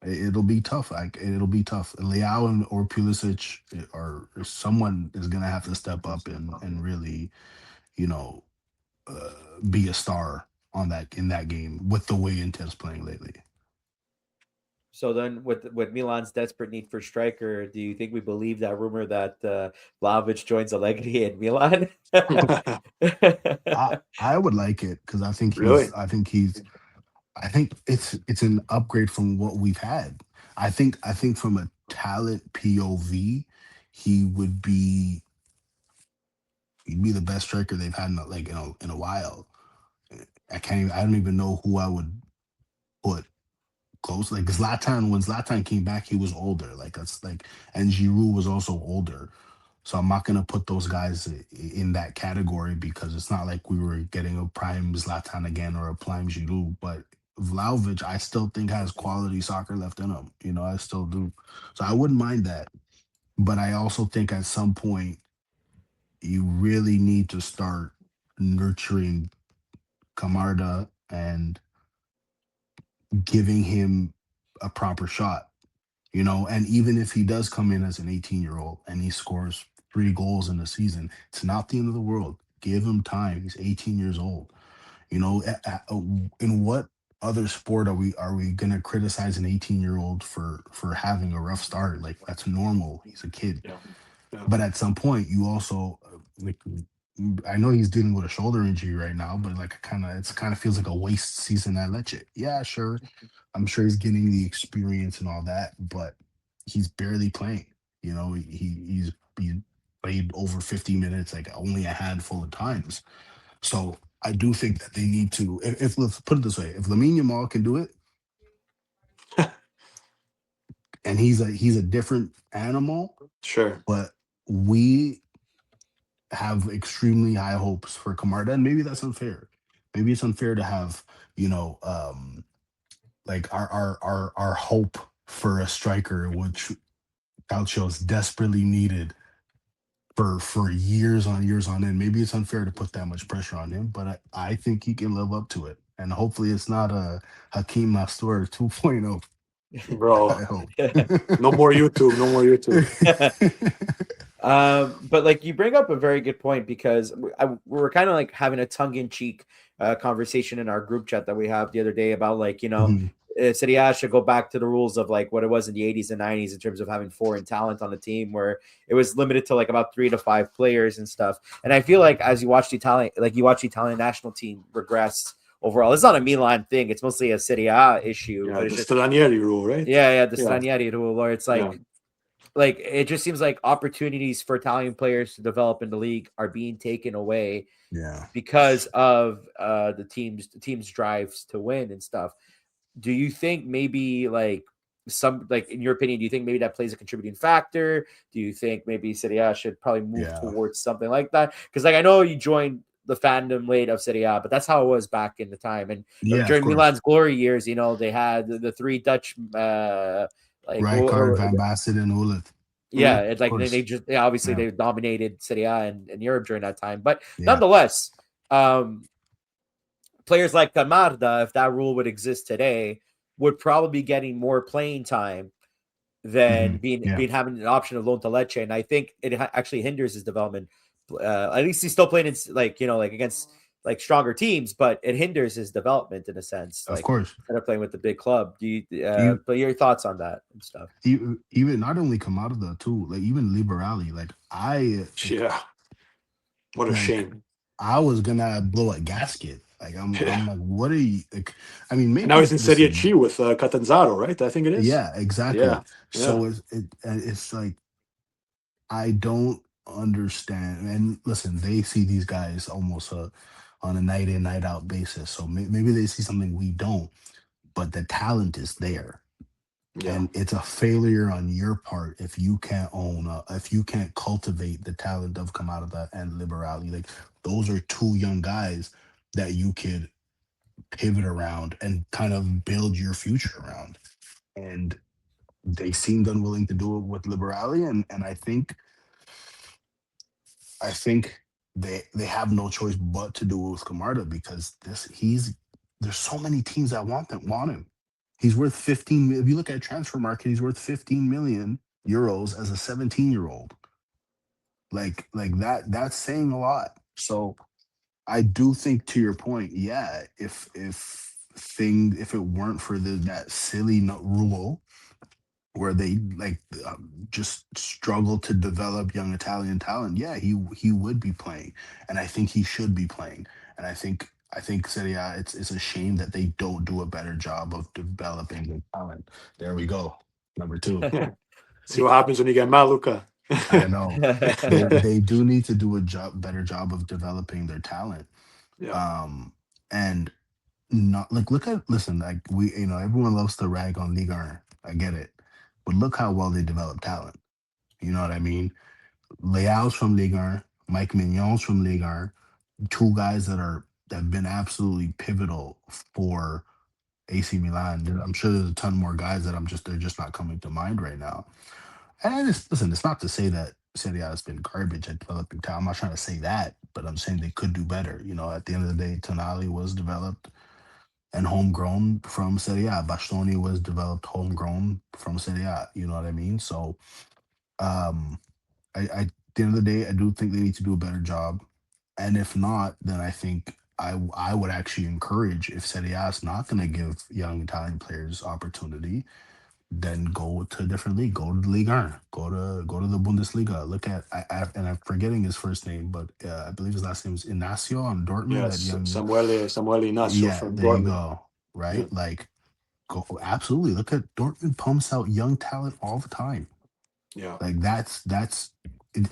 it'll be tough. Like it'll be tough. Leao or Pulisic or someone is gonna have to step up and really, you know, be a star on that in that game with the way Inter's playing lately. So then, with Milan's desperate need for striker, do you think we believe that rumor that Vlahovic joins Allegri in Milan? I would like it because Really? I think it's an upgrade from what we've had. I think from a talent POV, he would be he'd be the best striker they've had in a while. I don't even know who I would put close. Like Zlatan, when Zlatan came back, he was older. And Giroud was also older. So I'm not gonna put those guys in that category because it's not like we were getting a prime Zlatan again or a prime Giroud. But Vlahovic, I still think has quality soccer left in him. I still do. So I wouldn't mind that. But I also think at some point you really need to start nurturing Camarda and giving him a proper shot. And even if he does come in as an 18-year-old and he scores 3 goals in a season, it's not the end of the world. Give him time. He's 18 years old. In what other sport are we gonna criticize an 18-year-old for having a rough start? Like that's normal. He's a kid. Yeah. Yeah. But at some point, you also like. I know he's dealing with a shoulder injury right now, but like it kind of feels like a waste season at Lecce. Yeah, sure. I'm sure he's getting the experience and all that, but he's barely playing. He's played over 50 minutes, like only a handful of times. So I do think that they need to. If let's put it this way, if Lamine Yamal can do it, and he's a different animal, Sure. but we have extremely high hopes for Camarda, and maybe that's unfair. Maybe it's unfair to have like our hope for a striker, which Calcio's desperately needed for years on end. Maybe it's unfair to put that much pressure on him, but I think he can live up to it. And hopefully it's not a Hakeem Mastor 2.0. Bro, I hope. no more YouTube. No more YouTube. But like you bring up a very good point because we were kind of like having a tongue-in-cheek conversation in our group chat that we have the other day about like Mhm. Serie A should go back to the rules of like what it was in the 80s and 90s in terms of having foreign talent on the team, where it was limited to like about 3 to 5 players and stuff. And I feel like as you watch the Italian national team regress overall, it's not a Milan thing; it's mostly a Serie A issue. Yeah, but the it's just Stranieri rule, right? the Stranieri rule, where it's like. Yeah. Like it just seems like opportunities for Italian players to develop in the league are being taken away Yeah. because of the team's drives to win and stuff. Do you think maybe like in your opinion, do you think maybe that plays a contributing factor? Do you think maybe Serie A should probably move Yeah. towards something like that? Because like I know you joined the fandom late of Serie A, but that's how it was back in the time. And Yeah, during of course. Milan's glory years, they had the 3 Dutch Rijkaard, Van Basten, and Hulet. yeah, it's Of like they course. just obviously Yeah. they dominated Serie A in Europe during that time. But Yeah. nonetheless, players like Camarda, if that rule would exist today, would probably be getting more playing time than Yeah. being having an option of loan to Lecce. And I think it actually hinders his development. At least he's still playing in like against like stronger teams, but it hinders his development in a sense. Of Like course. instead of playing with the big club. Do you You- but your thoughts on that and stuff? Even not only Camarda too, like even Liberali. Yeah. What a like shame. I was gonna blow a gasket. Like I'm like, what are you like? I mean, maybe And now he's in Serie listen, C with Catanzaro, right? I think it is. yeah, exactly. Yeah. So it's like I don't understand. And listen, they see these guys almost on a night in, night out basis. So maybe they see something we don't, but the talent is there. Yeah. And it's a failure on your part if you can't if you can't cultivate the talent of Camarada and Liberali. Like those are 2 young guys that you could pivot around and kind of build your future around. And they seemed unwilling to do it with Liberali, and I think they have no choice but to do it with Camarda because there's so many teams that want him. He's worth 15. If you look at transfer market, he's worth 15 million euros as a 17-year-old. Like that's saying a lot. So I do think to your point, yeah, if thing, if it weren't for that silly rule where they just struggle to develop young Italian talent, yeah, he would be playing, and I think he should be playing, and I think Serie A, it's a shame that they don't do a better job of developing the talent. There we go, number two. See what happens when you get mad, Luca. I know they do need to do a better job of developing their talent, Yeah. and not like listen, like everyone loves to rag on Ligue 1. I get it, but look how well they develop talent. You know what I mean? Leao's from Ligue 1, Mike Mignon's from Ligue 1, two guys that have been absolutely pivotal for AC Milan. I'm sure there's a ton more guys that they're just not coming to mind right now. And listen, it's not to say that Serie A has been garbage at developing talent. I'm not trying to say that, but I'm saying they could do better. At the end of the day, Tonali was developed and homegrown from Serie A. Bastoni was developed homegrown from Serie A. You know what I mean? So, at the end of the day, I do think they need to do a better job. And if not, then I think I would actually encourage, if Serie A is not going to give young Italian players opportunity, then go to a different league. Go to the Ligue 1. Go to the Bundesliga. Look at and I'm forgetting his first name, but I believe his last name is Inacio on Dortmund. That Yes, young, Samuele Inacio yeah, from there you Dortmund. go. Right, Yeah. like go absolutely. Look at Dortmund pumps out young talent all the time. Yeah. Like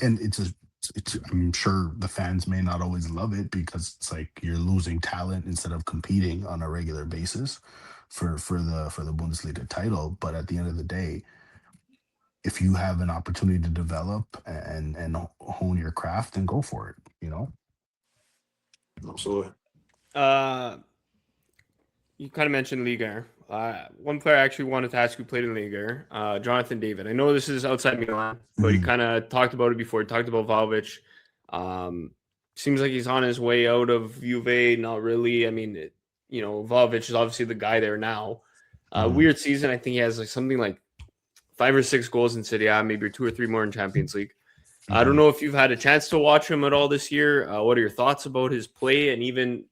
and it's I'm sure the fans may not always love it because it's like you're losing talent instead of competing on a regular basis for the Bundesliga title. But at the end of the day, if you have an opportunity to develop and hone your craft, then go for it. Absolutely. You kind of mentioned Liga. One player I actually wanted to ask who played in Liga, Jonathan David. I know this is outside Milan, but he Mhm. kind of talked about it before. He talked about Vlahovic. Seems like he's on his way out of Juve. Not really. I mean, Vlahovic is obviously the guy there now. Mhm. Weird season. I think he has something like 5 or 6 goals in Serie A, maybe 2 or 3 more in Champions League. I don't Mhm. know if you've had a chance to watch him at all this year. What are your thoughts about his play, and even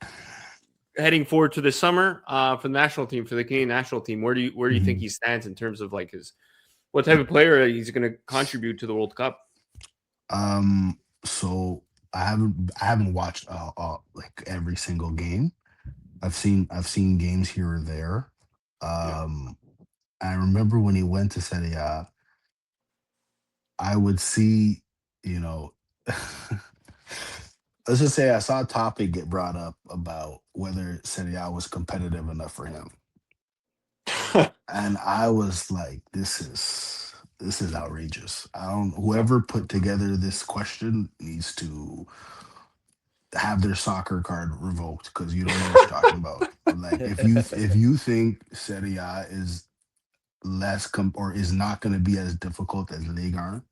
heading forward to the summer for the national team, for the Canadian national team? Where do you think Mhm. he stands in terms of what type of player he's going to contribute to the World Cup? So I haven't watched like every single game. I've seen games here or there. Yeah. I remember when he went to Serie A, I would see, you know, let's just say I saw a topic get brought up about whether Serie A was competitive enough for him. And I was like, this is outrageous. I don't whoever put together this question needs to have their soccer card revoked because you don't know what you're talking about. Like if you think Serie A is or is not going to be as difficult as Ligue 1,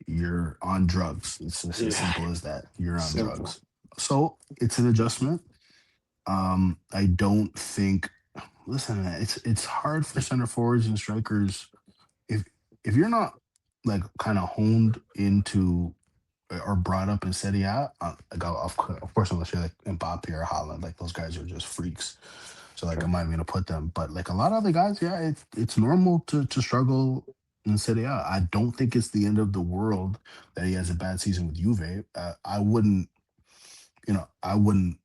you're on drugs. It's just as Yeah. simple as that. You're on Simple. drugs. So it's an adjustment. I don't think. Listen, man, it's hard for center forwards and strikers if you're not like kind of honed into or brought up in Serie A. Like of course, unless you're like Mbappe or Holland, like those guys are just freaks. So like I'm not even gonna put them. But like a lot of other guys, yeah, it's normal to struggle in Serie A. I don't think it's the end of the world that he has a bad season with Juve. I wouldn't, I wouldn't.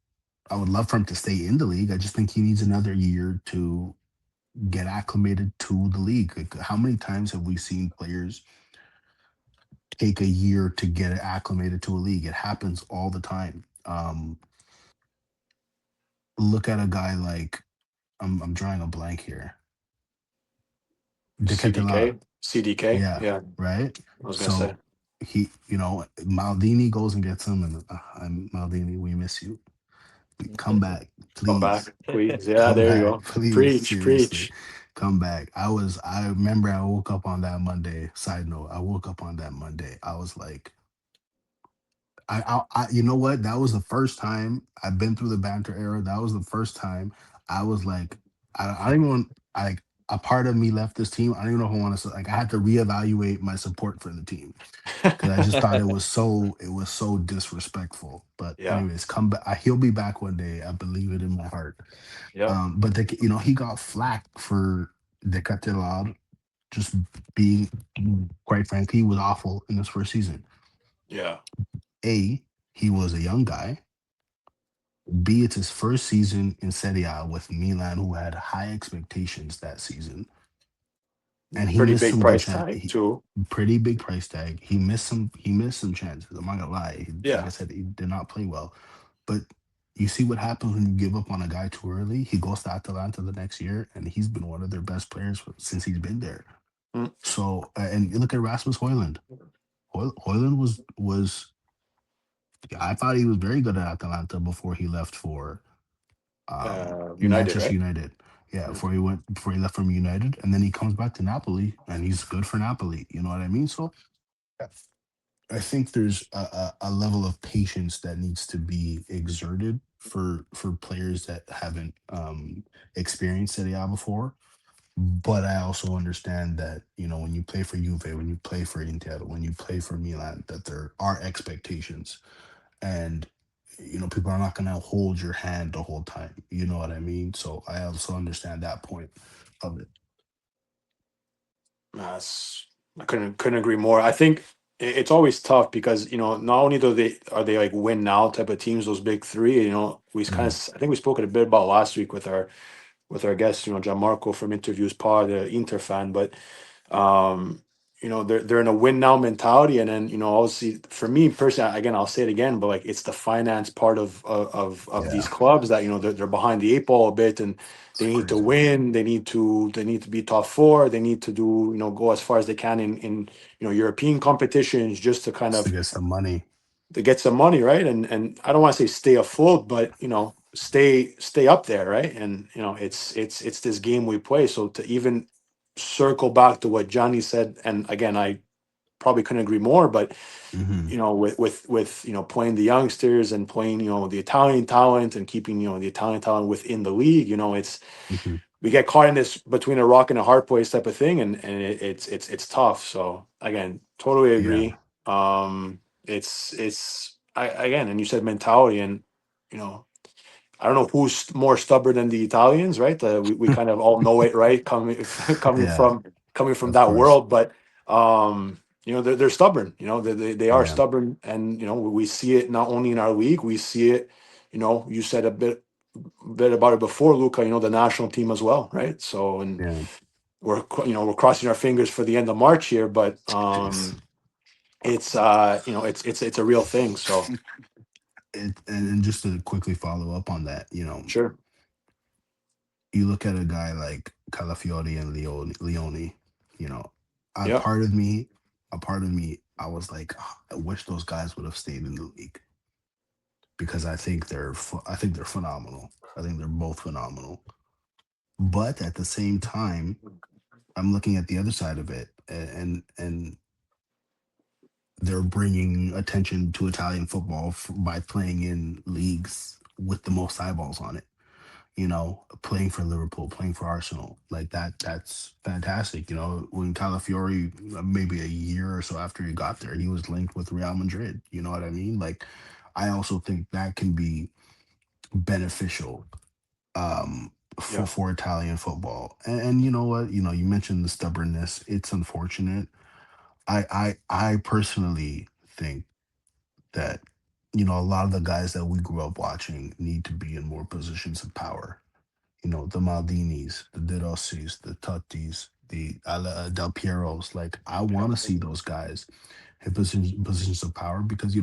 I would love for him to stay in the league. I just think he needs another year to get acclimated to the league. Like, how many times have we seen players take a year to get acclimated to a league? It happens all the time. Look at a guy like I'm drawing a blank here. Decathlon. CDK. Yeah, Yeah. right. I was gonna say. So Maldini goes and gets him, and Maldini, we miss you. Come back, Come please. back, please. Yeah, Come there you back, go. please. Preach, Seriously, preach. come back. I remember I woke up on that Monday. Side note, I woke up on that Monday. I was like, you know what? That was the first time I've been through the banter era. That was the first time I was like, I don't even want. a part of me left this team. I don't even know if I want to like. I had to reevaluate my support for the team because I just thought it was so disrespectful. But Yeah. anyways, come back. He'll be back one day. I believe it in my heart. Yeah. But he got flack for Decathlon just being, quite frankly, he was awful in his first season. Yeah. He was a young guy. B, it's his first season in Serie A with Milan, who had high expectations that season, and he Pretty missed big some good price chance. tag too. Pretty big price tag. He missed some. He missed some chances. I'm not gonna lie. Like I Yeah. said, he did not play well. But you see what happens when you give up on a guy too early. He goes to Atalanta the next year, and he's been one of their best players since he's been there. Mm. So, and you look at Rasmus Højlund. Højlund was. I thought he was very good at Atalanta before he left for United, Manchester right? United. Yeah, Mm. before he left from United, and then he comes back to Napoli, and he's good for Napoli. You know what I mean? So I think there's a level of patience that needs to be exerted for players that haven't experienced Serie A before. But I also understand that when you play for Juve, when you play for Inter, when you play for Milan, that there are expectations, and people are not going to hold your hand the whole time. You know what I mean? So I also understand that point of it. That's, I couldn't agree more. I think it's always tough because not only do they are they like win now type of teams, those big three. We kind Mhm. of I think we spoke a bit about last week with our guest, Gianmarco from Interviews Pod, the Inter fan, but um, they're in a win now mentality, and then obviously for me personally, again I'll say it again, but like it's the finance part of these Yeah, clubs that they're behind the eight ball a bit, and it's they need to crazy. win, they need to be top four, they need to do go as far as they can in European competitions just to kind Just to of get some money. to get some money, right? And I don't want to say stay afloat, but stay up there, right? And it's this game we play. So to even circle back to what Johnny said, and again, I probably couldn't agree more, but Hmm. with playing the youngsters and playing the Italian talent and keeping the Italian talent within the league, it's Hmm. we get caught in this between a rock and a hard place type of thing, and it's tough. So again, totally Yeah, agree. It's again, and you said mentality, and you know, I don't know who's more stubborn than the Italians, right? We kind of all know it, right? Coming coming yeah, from coming from of that course. world, but they're stubborn. They are Yeah. stubborn, and we see it not only in our league, we see it. You said a bit about it before, Luca. The national team as well, right? So, and Yeah. we're crossing our fingers for the end of March here, but Yes. it's it's a real thing. So And just to quickly follow up on that, sure, you look at a guy like Calafiori and Leone, you know, a yeah, part of me, I was like, "Ah, I wish those guys would have stayed in the league because I think they're phenomenal. I think they're both phenomenal. But at the same time, I'm looking at the other side of it, and they're bringing attention to Italian football by playing in leagues with the most eyeballs on it. Playing for Liverpool, playing for Arsenal, like that's fantastic. When Calafiori, maybe a year or so after he got there, he was linked with Real Madrid. You know what I mean? Like, I also think that can be beneficial yeah, for Italian football. And you know what? You mentioned the stubbornness. It's unfortunate. I personally think that a lot of the guys that we grew up watching need to be in more positions of power. The Maldinis, the De Rossis, the Tottis, the Del Pieros. Like, I yeah, want to see those guys in positions of power because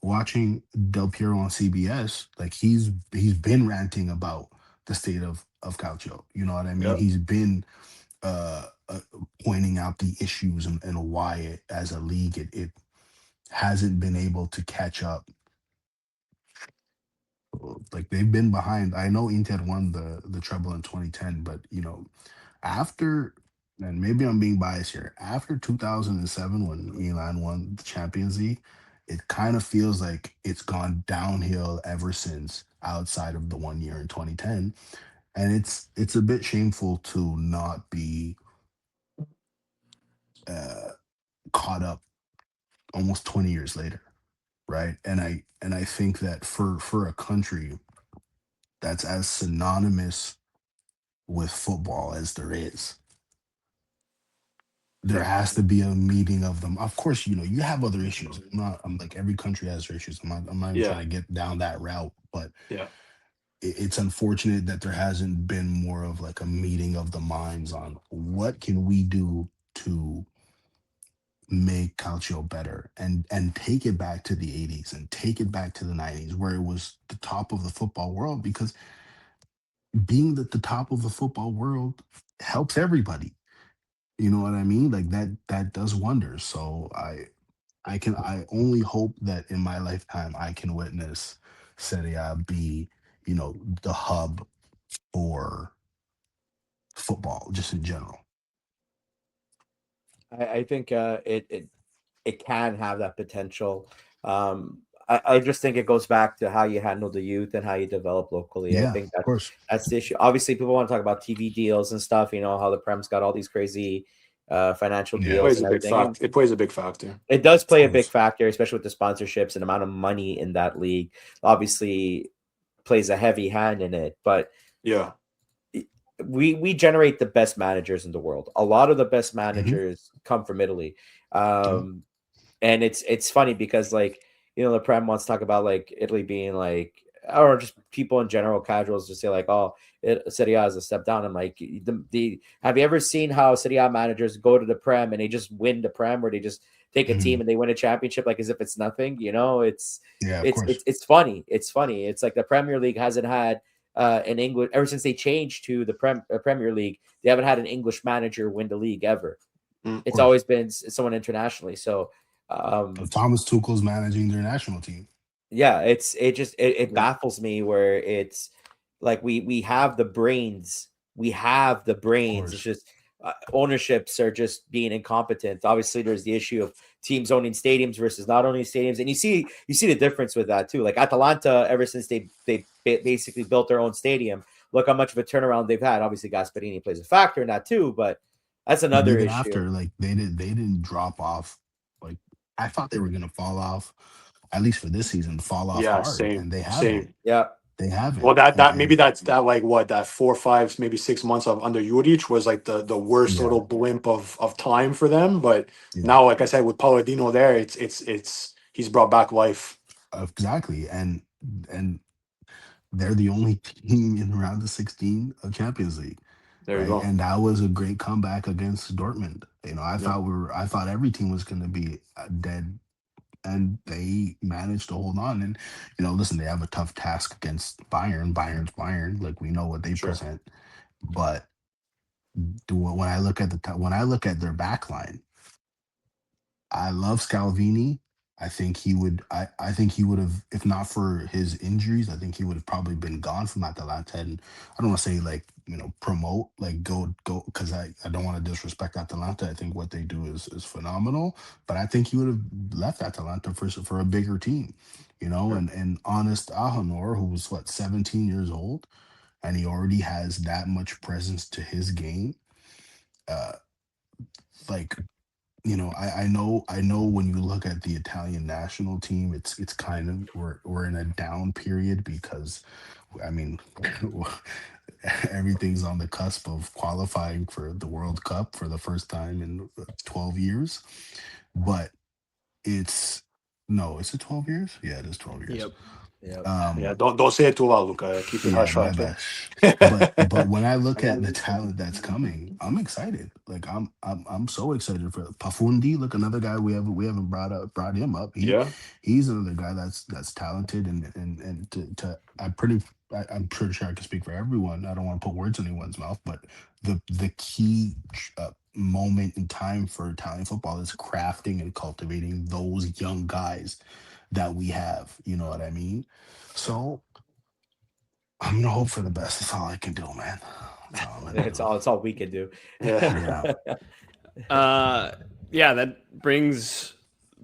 watching Del Piero on CBS, like he's been ranting about the state of Calcio. You know what I mean? yeah, He's been uh, uh pointing out the issues and why as a league it hasn't been able to catch up. Like, they've been behind. I know Inter won the treble in 2010, but after, and maybe I'm being biased here, after 2007 when Milan won the Champions League, it kind of feels like it's gone downhill ever since, outside of the one year in 2010. and it's a bit shameful to not be uh, caught up almost 20 years later, right? And I think that for a country that's as synonymous with football as there is, there Yeah. has to be a meeting of them. Of course, you have other issues. I'm like every country has their issues. I'm not even Yeah. trying to get down that route, but Yeah. it's unfortunate that there hasn't been more of like a meeting of the minds on what can we do to make Calcio better and take it back to the 80s and take it back to the 90s where it was the top of the football world, because being at the top of the football world helps everybody. You know what I mean? Like that does wonders. So I only hope that in my lifetime I can witness Serie A be, the hub for football just in general. I think it can have that potential. I just think it goes back to how you handle the youth and how you develop locally. I Yeah, think of course. that's the issue. Obviously, people want to talk about TV deals and stuff. You know how the Prem's got all these crazy financial Yeah. It deals plays and a big everything. And factor. It plays a big factor. it does play a big Course. factor, especially with the sponsorships and amount of money in that league. Obviously, plays a heavy hand in it, but Yeah. we generate the best managers in the world. A lot of the best Mhm. managers come from Italy. And it's funny because like the Prem wants to talk about like Italy being like, or just people in general, casuals just say like, oh, Serie A is a step down. I'm like, the have you ever seen how Serie A managers go to the Prem and they just win the Prem, or they just take a team Mhm. and they win a championship like as if it's nothing? It's Yeah, of it's course. it's it's funny. It's funny. It's like the Premier League hasn't had an English ever since they changed to the Premier League. They haven't had an English manager win the league ever. Mm. It's Course. always been someone internationally. So Thomas Tuchel's managing their national team. yeah, it Yeah. baffles me where it's like we have the brains, Of it's course. just ownerships are just being incompetent. Obviously there's the issue of teams owning stadiums versus not owning stadiums, and you see the difference with that too. Like Atalanta, ever since they basically built their own stadium, look how much of a turnaround they've had. Obviously Gasperini plays a factor in that too, but that's But another even issue. after, like they didn't drop off. Like I thought they were gonna fall off, at least for this season, fall off Yeah. hard, Same. and they haven't. Same. Yeah. They haven't. Well, that maybe And that's that like what that 4, 5, maybe 6 months of under Juric was like the worst yeah, little blimp of time for them. But yeah, now, like I said, with Palladino there, it's he's brought back life. exactly. And they're the only team in round of 16 of Champions League, There you right? go. And that was a great comeback against Dortmund. Yeah. I thought every team was going to be dead, and they managed to hold on. And listen, they have a tough task against Bayern. Bayern's Bayern, like we know what they Sure. present. But when I look at when I look at their back line, I love Scalvini. I think he would have, if not for his injuries, I think he would have probably been gone from Atalanta. And I don't want to say like, promote, like go, because I don't want to disrespect Atalanta. I think what they do is phenomenal. But I think he would have left Atalanta for a bigger team, Sure. and honest Ahanor, who was 17 years old, and he already has that much presence to his game. Uh like I know when you look at the Italian national team, it's kind of we're in a down period because I mean everything's on the cusp of qualifying for the World Cup for the first time in 12 years. But it's no, is it 12 years? Yeah, it is 12 years. Yep. Yeah. Yeah. Um Don't say it too loud, Luca. Keep it yeah, hush my hush. bad. But when I look at the talent that's coming, I'm excited. Like I'm so excited for Pafundi. Look, another guy we haven't brought him up. Yeah. He's another guy that's talented and I'm pretty sure I can speak for everyone. I don't want to put words in anyone's mouth, but the key moment in time for Italian football is crafting and cultivating those young guys that we have. You know what I mean? So I'm gonna hope for the best. That's all I can do, man. That's all I'm gonna It's do. all we can do. Yeah. Yeah. Yeah, that brings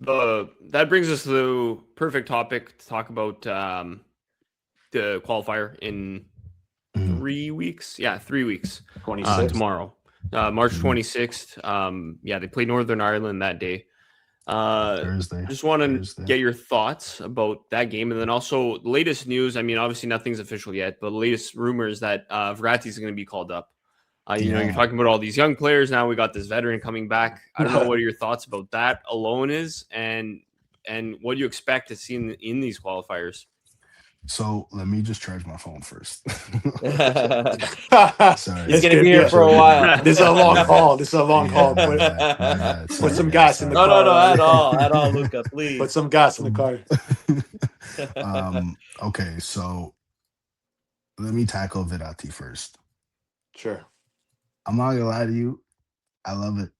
us to the perfect topic to talk about the qualifier in Mhm. 3 weeks. Yeah, 3 weeks. 26. Tomorrow, March Mhm. 26th. Yeah, they play Northern Ireland that day. Thursday. Just want to Thursday. get your thoughts about that game, and then also the latest news. I mean, obviously nothing's official yet, but the latest rumors that Verratti is going to be called up. You know, you're Yeah. talking about all these young players. Now we got this veteran coming back. I don't know what your thoughts about that alone is, and what do you expect to see in these qualifiers. So let me just charge my phone first. He's Sorry. This gonna could be here a- for a while. This is a long Yeah. call. This is a long Yeah, call. my Put, bad, my bad. put Sorry, some guys, gas in the sorry. car. No, at all, Luca, please. Put some gas in the car. Okay, so let me tackle Verratti first. Sure. I'm not gonna lie to you, I love it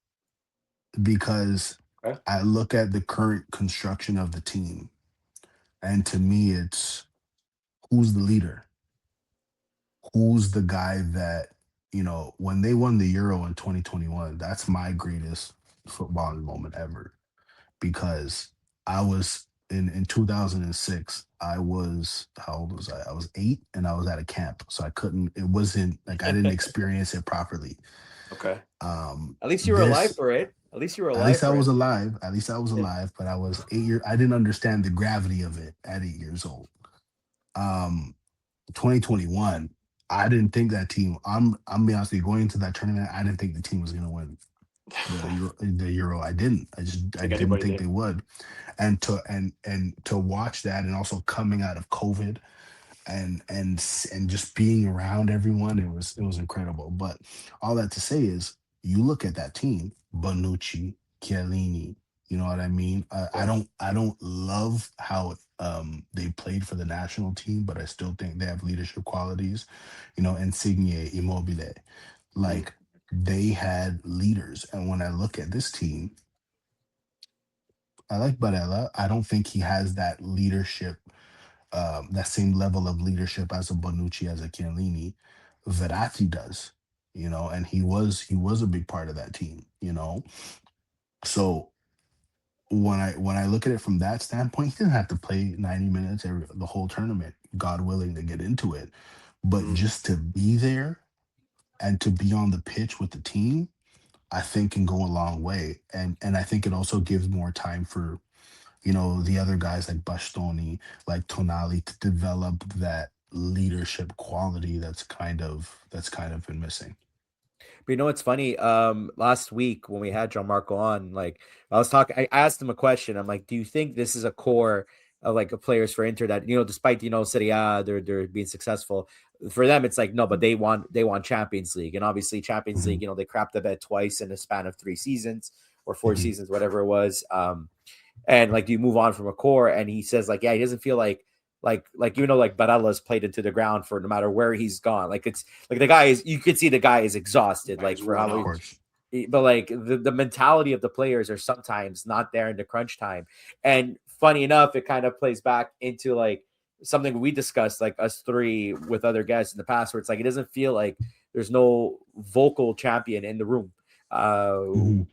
because Okay. I look at the current construction of the team, and to me, it's who's the leader, who's the guy that when they won the Euro in 2021, that's my greatest footballing moment ever because I was in 2006. I was how old was I? I was 8, and I was at a camp, so I couldn't. It wasn't like I didn't experience it properly. Okay. At least you were alive for it. At least you were alive. At least I for was it. alive. At least I was alive. But I was 8 years. I didn't understand the gravity of it at 8 years old. 2021. I didn't think that team. I'm be honest with you. Going into that tournament, I didn't think the team was going to win the Euro. I didn't. I didn't anybody think did. they would. And to watch that, and also coming out of COVID, and just being around everyone, it was incredible. But all that to say is, you look at that team: Bonucci, Chiellini. You know what I mean? I don't love how they played for the national team, but I still think they have leadership qualities. Insigne, Immobile, like they had leaders. And when I look at this team, I like Barella. I don't think he has that leadership, that same level of leadership as a Bonucci, as a Chiellini. Verratti does, and he was a big part of that team. So when I look at it from that standpoint, he didn't have to play 90 minutes the whole tournament, God willing, to get into it. But just to be there and to be on the pitch with the team, I think can go a long way. And I think it also gives more time for the other guys like Bastoni, like Tonali, to develop that leadership quality that's kind of been missing. But you know what's funny? Last week when we had Gianmarco on, like I asked him a question. I'm like, do you think this is a core of like players for Inter that despite Serie A, they're being successful. For them, it's like no, but they want Champions League, and obviously Champions League, they crapped the bed twice in a span of 3 seasons or 4 seasons, whatever it was. And like, do you move on from a core? And he says like, yeah, he doesn't feel like Barella's played into the ground for no matter where he's gone. Like it's like the guy you could see the guy is exhausted, like for how but like the mentality of the players are sometimes not there in the crunch time. And funny enough, it kind of plays back into like something we discussed, like us three with other guests in the past, where it's like it doesn't feel like there's no vocal champion in the room. I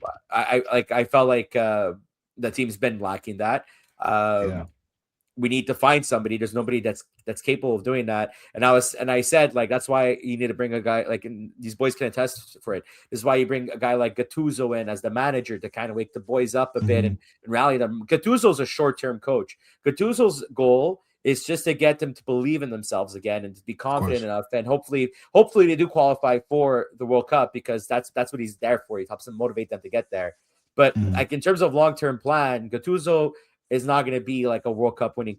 felt like the team's been lacking that. We need to find somebody. There's nobody that's capable of doing that. And I said like that's why you need to bring a guy like, and these boys can attest for it. This is why you bring a guy like Gattuso in as the manager to kind of wake the boys up a bit and rally them. Gattuso's a short-term coach. Gattuso's goal is just to get them to believe in themselves again and to be confident enough. And hopefully they do qualify for the World Cup, because that's what he's there for. He helps them motivate them to get there. But like in terms of long-term plan, Gattuso is not going to be like a World Cup winning,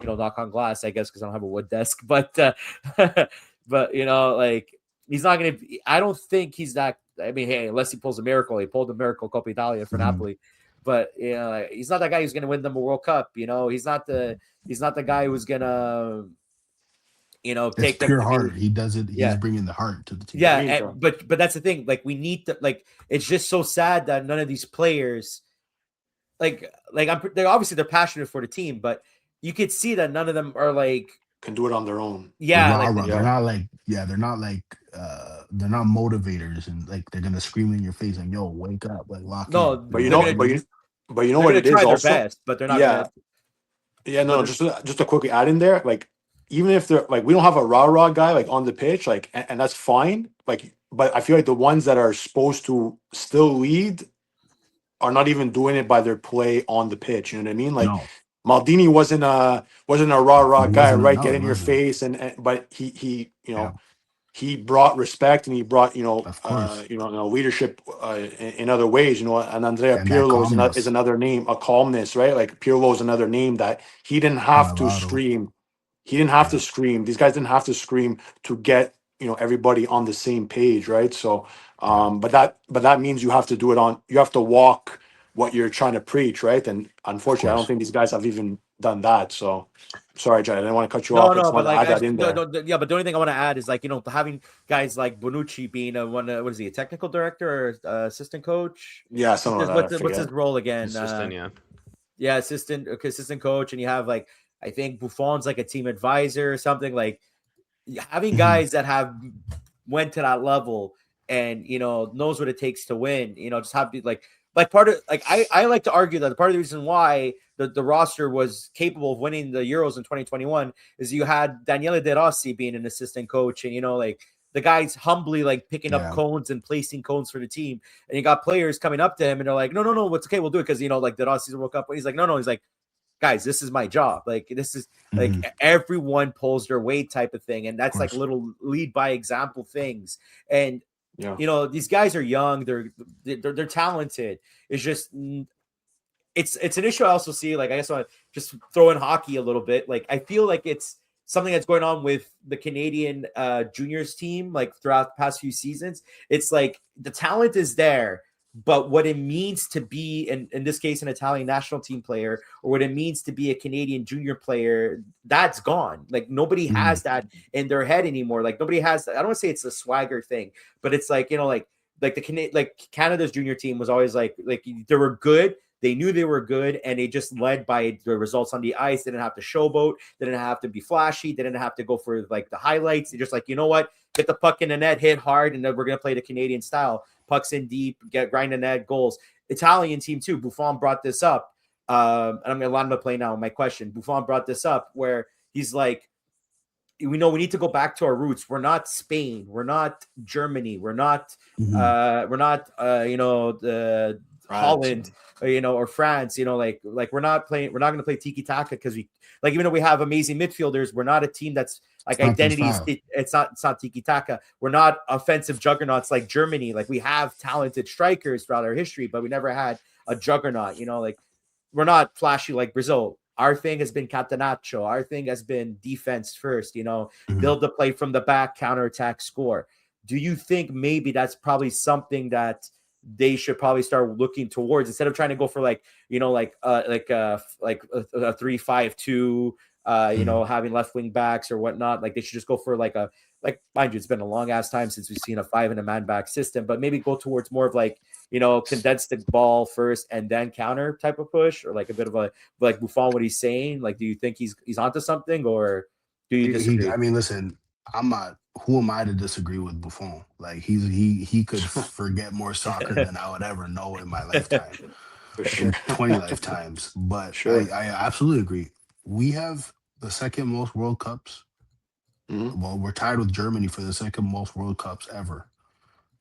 knock on glass, I guess, because I don't have a wood desk. But but like he's not going to. I don't think he's that. I mean, hey, unless he pulls a miracle, he pulled a miracle Coppa Italia for Napoli. But he's not that guy who's going to win them a World Cup. He's not the guy who's going to. Take pure heart. He does it. He's bringing the heart to the team. Yeah, but that's the thing. Like we need to. Like it's just so sad that none of these players. Like they're passionate for the team, but you could see that none of them are like can do it on their own. Yeah, they're not motivators, and like they're gonna scream in your face and yo, wake up, like lock in. But you know what it is try also. Their best, but they're not. No. Just a quick add in there, like even if they're like, we don't have a rah guy like on the pitch, like, and that's fine. Like, but I feel like the ones that are supposed to still lead are not even doing it by their play on the pitch. You know what I mean? Like No, Maldini wasn't a rah he guy, wasn't. right? No, Get he in your wasn't. face, and but he Yeah, he brought respect, and he brought of course. leadership in other ways. And Andrea And that Pirlo is calmness, another name, a calmness, right? Like Pirlo is another name that he didn't have to Cannavaro. scream. He didn't have to Yeah, scream. These guys didn't have to scream to get everybody on the same page, right? So, yeah, but that means you have to do it on. You have to walk what you're trying to preach, right? And of unfortunately, I don't course. think these guys have even done that. So, sorry, John, I didn't want to cut you off. No, I just no, but wanted to like, add I that just, in there. yeah, but the only thing I want to add is like, having guys like Bonucci being what is he, a technical director or assistant coach? Yeah, something like that. I What's his forget. role again? Assistant, yeah. Yeah, assistant coach, and you have like, I think Buffon's like a team advisor or something. Like having Mhm. guys that have went to that level and knows what it takes to win. Just have to like part of like I like to argue that part of the reason why the roster was capable of winning the Euros in 2021 is you had Daniele De Rossi being an assistant coach, and like the guys humbly like picking up Yeah, cones and placing cones for the team, and you got players coming up to him and they're like, no, what's okay, we'll do it because like De Rossi's a World Cup, but he's like, no, he's like, guys, this is my job. Like this is like of everyone pulls their weight type of thing, and that's like course. little lead by example things. And Yeah. these guys are young, they're talented. It's just it's an issue I also see. Like I guess I want to just throw in hockey a little bit. Like I feel like it's something that's going on with the Canadian juniors team, like throughout the past few seasons. It's like the talent is there, but what it means to be in this case an Italian national team player, or what it means to be a Canadian junior player, that's gone. Like nobody Mhm. has that in their head anymore. Like nobody has, I don't want to say it's a swagger thing, but it's like, like Canada's junior team was always like they were good. They knew they were good, and they just led by the results on the ice. They didn't have to showboat. They didn't have to be flashy. They didn't have to go for like the highlights. They just like, you know what? Get the puck in the net, hit hard, and then we're going to play the Canadian style. Pucks in deep, grind the net, goals. Italian team too. Buffon brought this up. And I'm going to land my play now. My question. Buffon brought this up where he's like, we know we need to go back to our roots. We're not Spain. We're not Germany. We're not Mhm. the France. Holland, or France, like we're not going to play tiki taka because we like, even though we have amazing midfielders, we're not a team that's like It's not their identities. style. It's not tiki taka. We're not offensive juggernauts like Germany. Like we have talented strikers throughout our history, but we never had a juggernaut. Like we're not flashy like Brazil. Our thing has been catenaccio. Our thing has been defense first, Mhm. build the play from the back, counterattack, score. Do you think maybe that's probably something that they should probably start looking towards instead of trying to go for like, like a 3-5-2, Mhm. having left wing backs or whatnot? Like they should just go for like mind you, it's been a long ass time since we've seen a 5 and a man back system, but maybe go towards more of like, condense the ball first and then counter type of push, or like a bit of a like Buffon, what he's saying. Like, do you think he's onto something, or do you I disagree? mean, listen, I'm not. Who am I to disagree with Buffon? Like he could forget more soccer than I would ever know in my lifetime, For sure. in 20 lifetimes. But Sure. I absolutely agree. We have the second most World Cups. Hmm. Well, we're tied with Germany for the second most World Cups ever,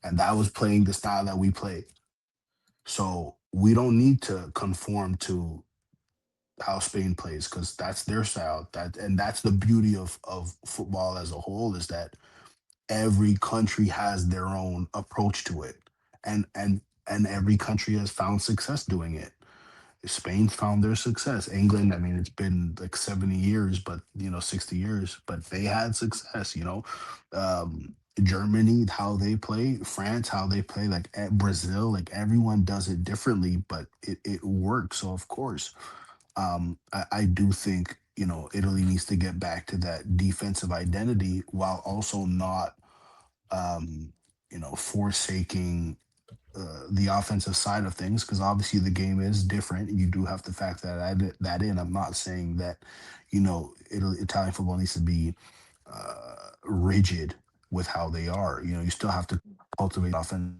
and that was playing the style that we play. So we don't need to conform to how Spain plays because that's their style. That's the beauty of football as a whole is that every country has their own approach to it, and every country has found success doing it. Spain's found their success. England, I mean, it's been like 70 years, but 60 years, but they had success. Germany, how they play, France, how they play, like Brazil, like everyone does it differently, but it works. So of course, I do think Italy needs to get back to that defensive identity while also not forsaking the offensive side of things because obviously the game is different. You do have to factor that in. I'm not saying that Italian football needs to be rigid with how they are. You still have to cultivate offense.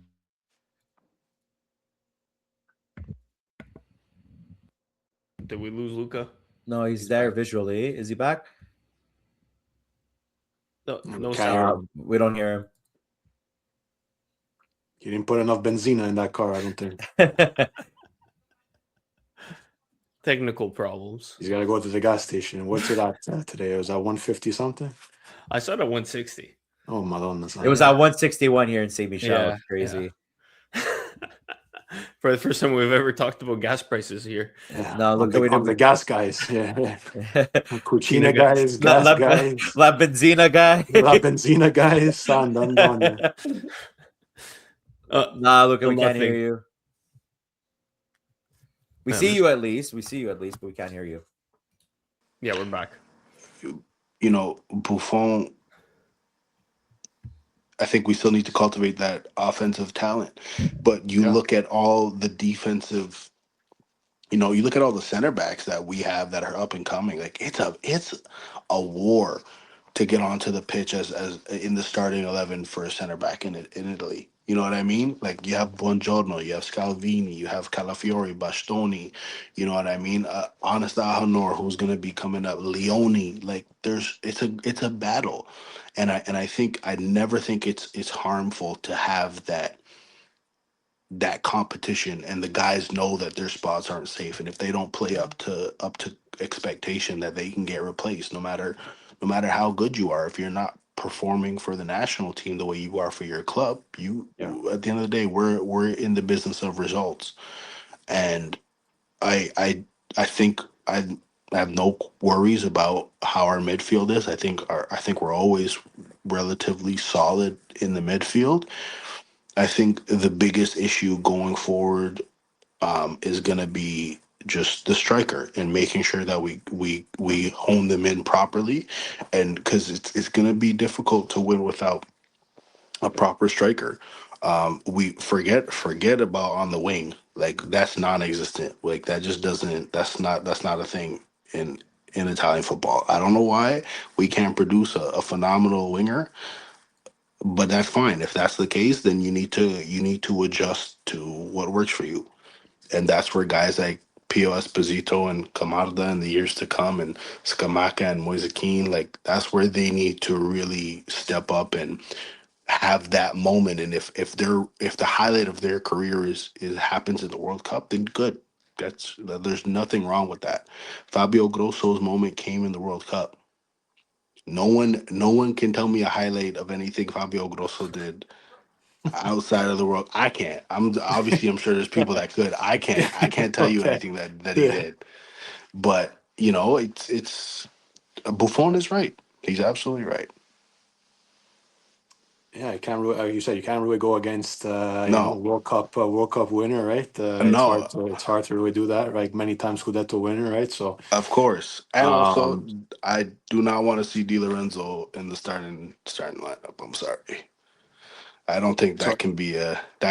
Did we lose Luca? No, he's He's there back. visually. Is he back? No, no Can't sound. hear him. We don't hear You didn't put enough benzina in that car, I don't think. him. Technical problems. He's got to go to the gas station. What's it at today? It was at 150 something? I saw it at 160. Oh, Madonna. It was at 161 here in St. Michel. Yeah, It's crazy. For the first time we've ever talked about gas prices here. Yeah. No, look, I'm the gas guys. Yeah. Cucina guys, gas guys, La Benzina guy. La Benzina guys. Son, done. Nah, look, we can't nothing. hear you. We see you at least. We see you at least, but we can't hear you. Yeah, we're back. You know, Buffon, I think we still need to cultivate that offensive talent. But you look at all the defensive, you know, you look at all the center backs that we have that are up and coming. Like it's a war to get onto the pitch as in the starting 11 for a center back in Italy. You know what I mean? Like you have Buongiorno, you have Scalvini, you have Calafiori, Bastoni. You know what I mean? Honest Ahanor, who's going to be coming up, Leone. Like it's a battle, and I think I never think it's harmful to have that competition, and the guys know that their spots aren't safe, and if they don't play up to expectation, that they can get replaced no matter how good you are. If you're not performing for the national team the way you are for your club, at the end of the day, we're in the business of results. And I think I have no worries about how our midfield is. I think we're always relatively solid in the midfield. I think the biggest issue going forward is going to be just the striker and making sure that we hone them in properly, and because it's going to be difficult to win without a proper striker. We forget about on the wing, like that's non-existent. Like that just doesn't. That's not a thing in Italian football. I don't know why we can't produce a phenomenal winger, but that's fine. If that's the case, then you need to adjust to what works for you, and that's where guys like Pio Esposito and Camarda in the years to come, and Scamacca and Moisekin, like that's where they need to really step up and have that moment. And if the highlight of their career is happens in the World Cup, then good. There's nothing wrong with that. Fabio Grosso's moment came in the World Cup. No one can tell me a highlight of anything Fabio Grosso did outside of the world. I can't. I'm sure there's people that could. I can't tell you Okay. anything that he did. But it's Buffon is right. He's absolutely right. Yeah, you can't really, you said you can't really go against No. World Cup winner, right? No. It's hard to really do that, right? Many times Scudetto winner, right? So Of course. And also um, I do not want to see Di Lorenzo in the starting lineup. I'm sorry. I don't think so that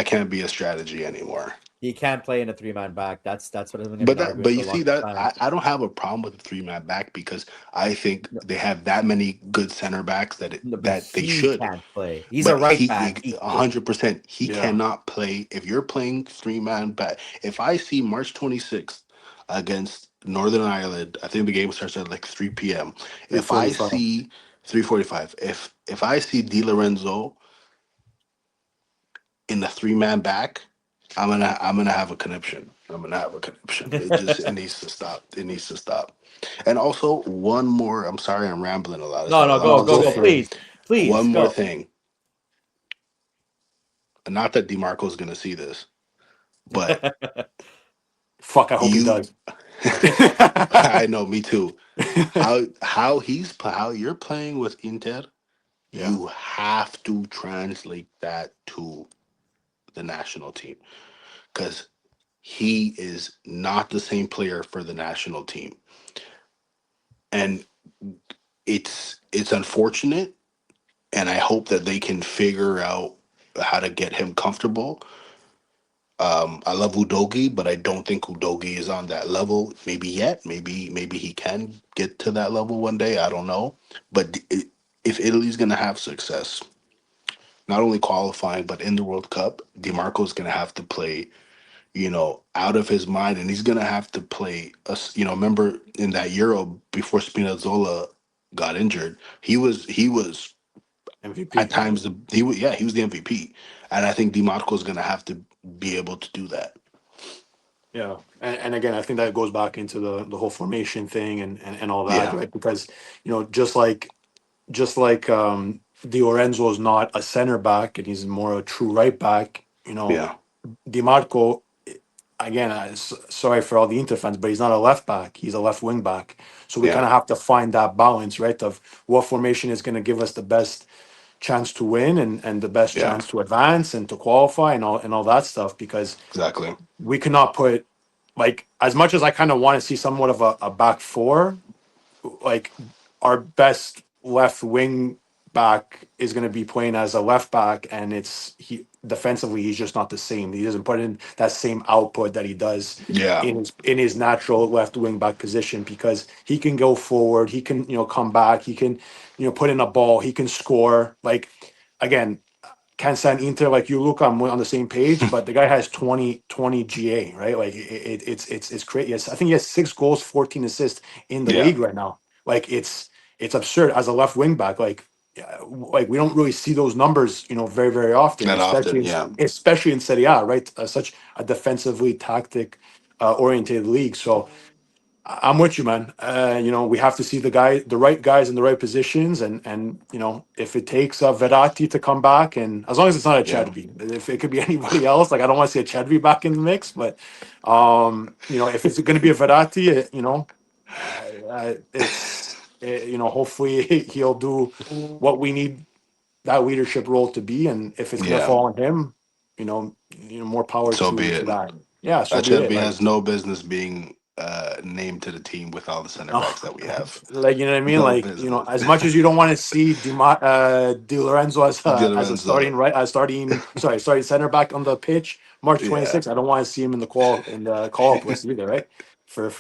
can't be a strategy anymore. He can't play in a 3-man back. That's what has been But argued but for you a see long that time. I don't have a problem with the 3-man back, because I think No, they have that many good center backs no, but that they he should. can't play. He's a But right back. 100%, he yeah, cannot play if you're playing 3-man back. If I see March 26th against Northern Ireland, I think the game starts at like 3 p.m. If I 3:45. see 3:45, if I see Di Lorenzo in the 3-man back, I'm gonna have a conniption. I'm gonna have a conniption. It needs to stop. It needs to stop. And also one more. I'm sorry, I'm rambling a lot. There's No, not a no, lot No, to go go, for say. it. please, One more go. thing. Not that DeMarco's gonna see this, but Fuck, I hope he you. does. I know, me too. How you're playing with Inter, Yeah, you have to translate that to the national team, because he is not the same player for the national team, and it's unfortunate, and I hope that they can figure out how to get him comfortable. I love Udogi, but I don't think Udogi is on that level maybe yet. Maybe he can get to that level one day. I don't know. But if Italy's going to have success, not only qualifying but in the World Cup, DiMarco's going to have to play, out of his mind, and he's going to have to play us. Remember in that Euro before Spinazzola got injured, he was MVP. At times, he was the MVP, and I think DiMarco is going to have to be able to do that. Yeah, and again, I think that goes back into the whole formation thing and all that, Yeah, right? Because just like Di Lorenzo is not a center back and he's more a true right back. yeah, DiMarco, again, sorry for all the Inter fans, but he's not a left back. He's a left wing back. So we kind yeah, of have to find that balance, right? Of what formation is going to give us the best chance to win and the best yeah. chance to advance and to qualify and all that stuff. Because Exactly. we cannot put, like, as much as I kind of want to see somewhat of a back four, like, our best left wing back is going to be playing as a left back, and he defensively he's just not the same. He doesn't put in that same output that he does Yeah, in his natural left wing back position, because he can go forward, he can come back, he can put in a ball, he can score. Like, again, can't stand Inter like you, Luca. I'm on the same page, but the guy has 20 GA, right? Like, it's crazy. Yes, I think he has 6 goals, 14 assists in the yeah. league right now. Like, it's absurd as a left wing back. Like we don't really see those numbers, very very often, Not especially often. Yeah, especially in Serie A, right? Such a defensively tactic oriented league. So I'm with you, man. We have to see the right guys in the right positions, and if it takes Verratti to come back, and as long as it's not a yeah, Chadvi, if it could be anybody else, like, I don't want to see a Chadvi back in the mix, but if it's going to be a Verratti, hopefully he'll do what we need that leadership role to be, and if it's going to yeah. fall on him, more power So be to it. that. Yeah, so be it. Acerbi Like, has no business being named to the team with all the center no, backs that we have. like, you know what I mean? No Like, business. as much as you don't want to see Di Lorenzo Di as a Lorenzo. starting center back on the pitch, March Yeah, 26th, I don't want to see him in the call up list either, right? For a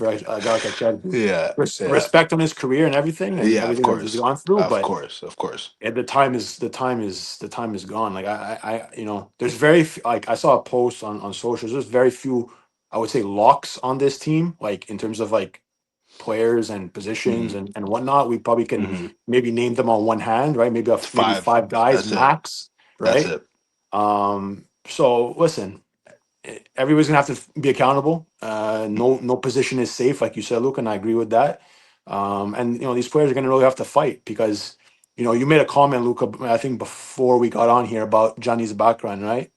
guy like Chad. yeah, yeah, Respect on his career and everything yeah. Of everything that he's course, gone through, of but course, of course. the time is gone. Like, there's like, I saw a post on socials. There's very few, I would say, locks on this team, like, in terms of, like, players and positions Hmm. and whatnot. We probably can Hmm. maybe name them on one hand, right? It's Maybe five. five guys That's it. max, That's right? it. So listen, everybody's gonna have to be accountable. No position is safe, like you said, Luke, and I agree with that. And these players are gonna really have to fight, because you made a comment, Luca, I think before we got on here, about Johnny's background, right?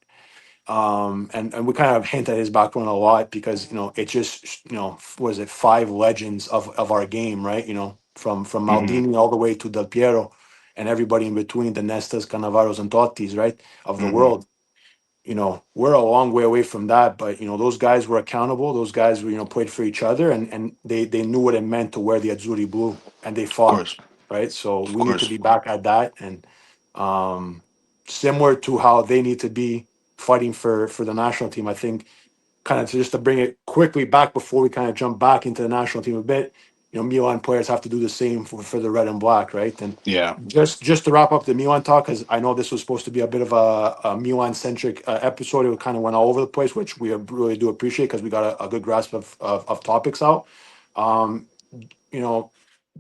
And we kind of hint at his background a lot, because it just was it 5 legends of our game, right? From Hmm. Maldini all the way to Del Piero and everybody in between, the Nestas, Cannavaros, and Tottis, right, of the Hmm. world. We're a long way away from that, but those guys were accountable. Those guys were played for each other, and they knew what it meant to wear the Azzurri blue, and they Of fought, course, right? So of we need to course. be back at that, and um, similar to how they need to be fighting for the national team. I think, kind of, just to bring it quickly back before we kind of jump back into the national team a bit. Milan players have to do the same for the red and black, right? And Yeah, just to wrap up the Milan talk, because I know this was supposed to be a bit of a Milan centric episode. It kind of went all over the place, which we really do appreciate, because we got a good grasp of topics out. Um, you know,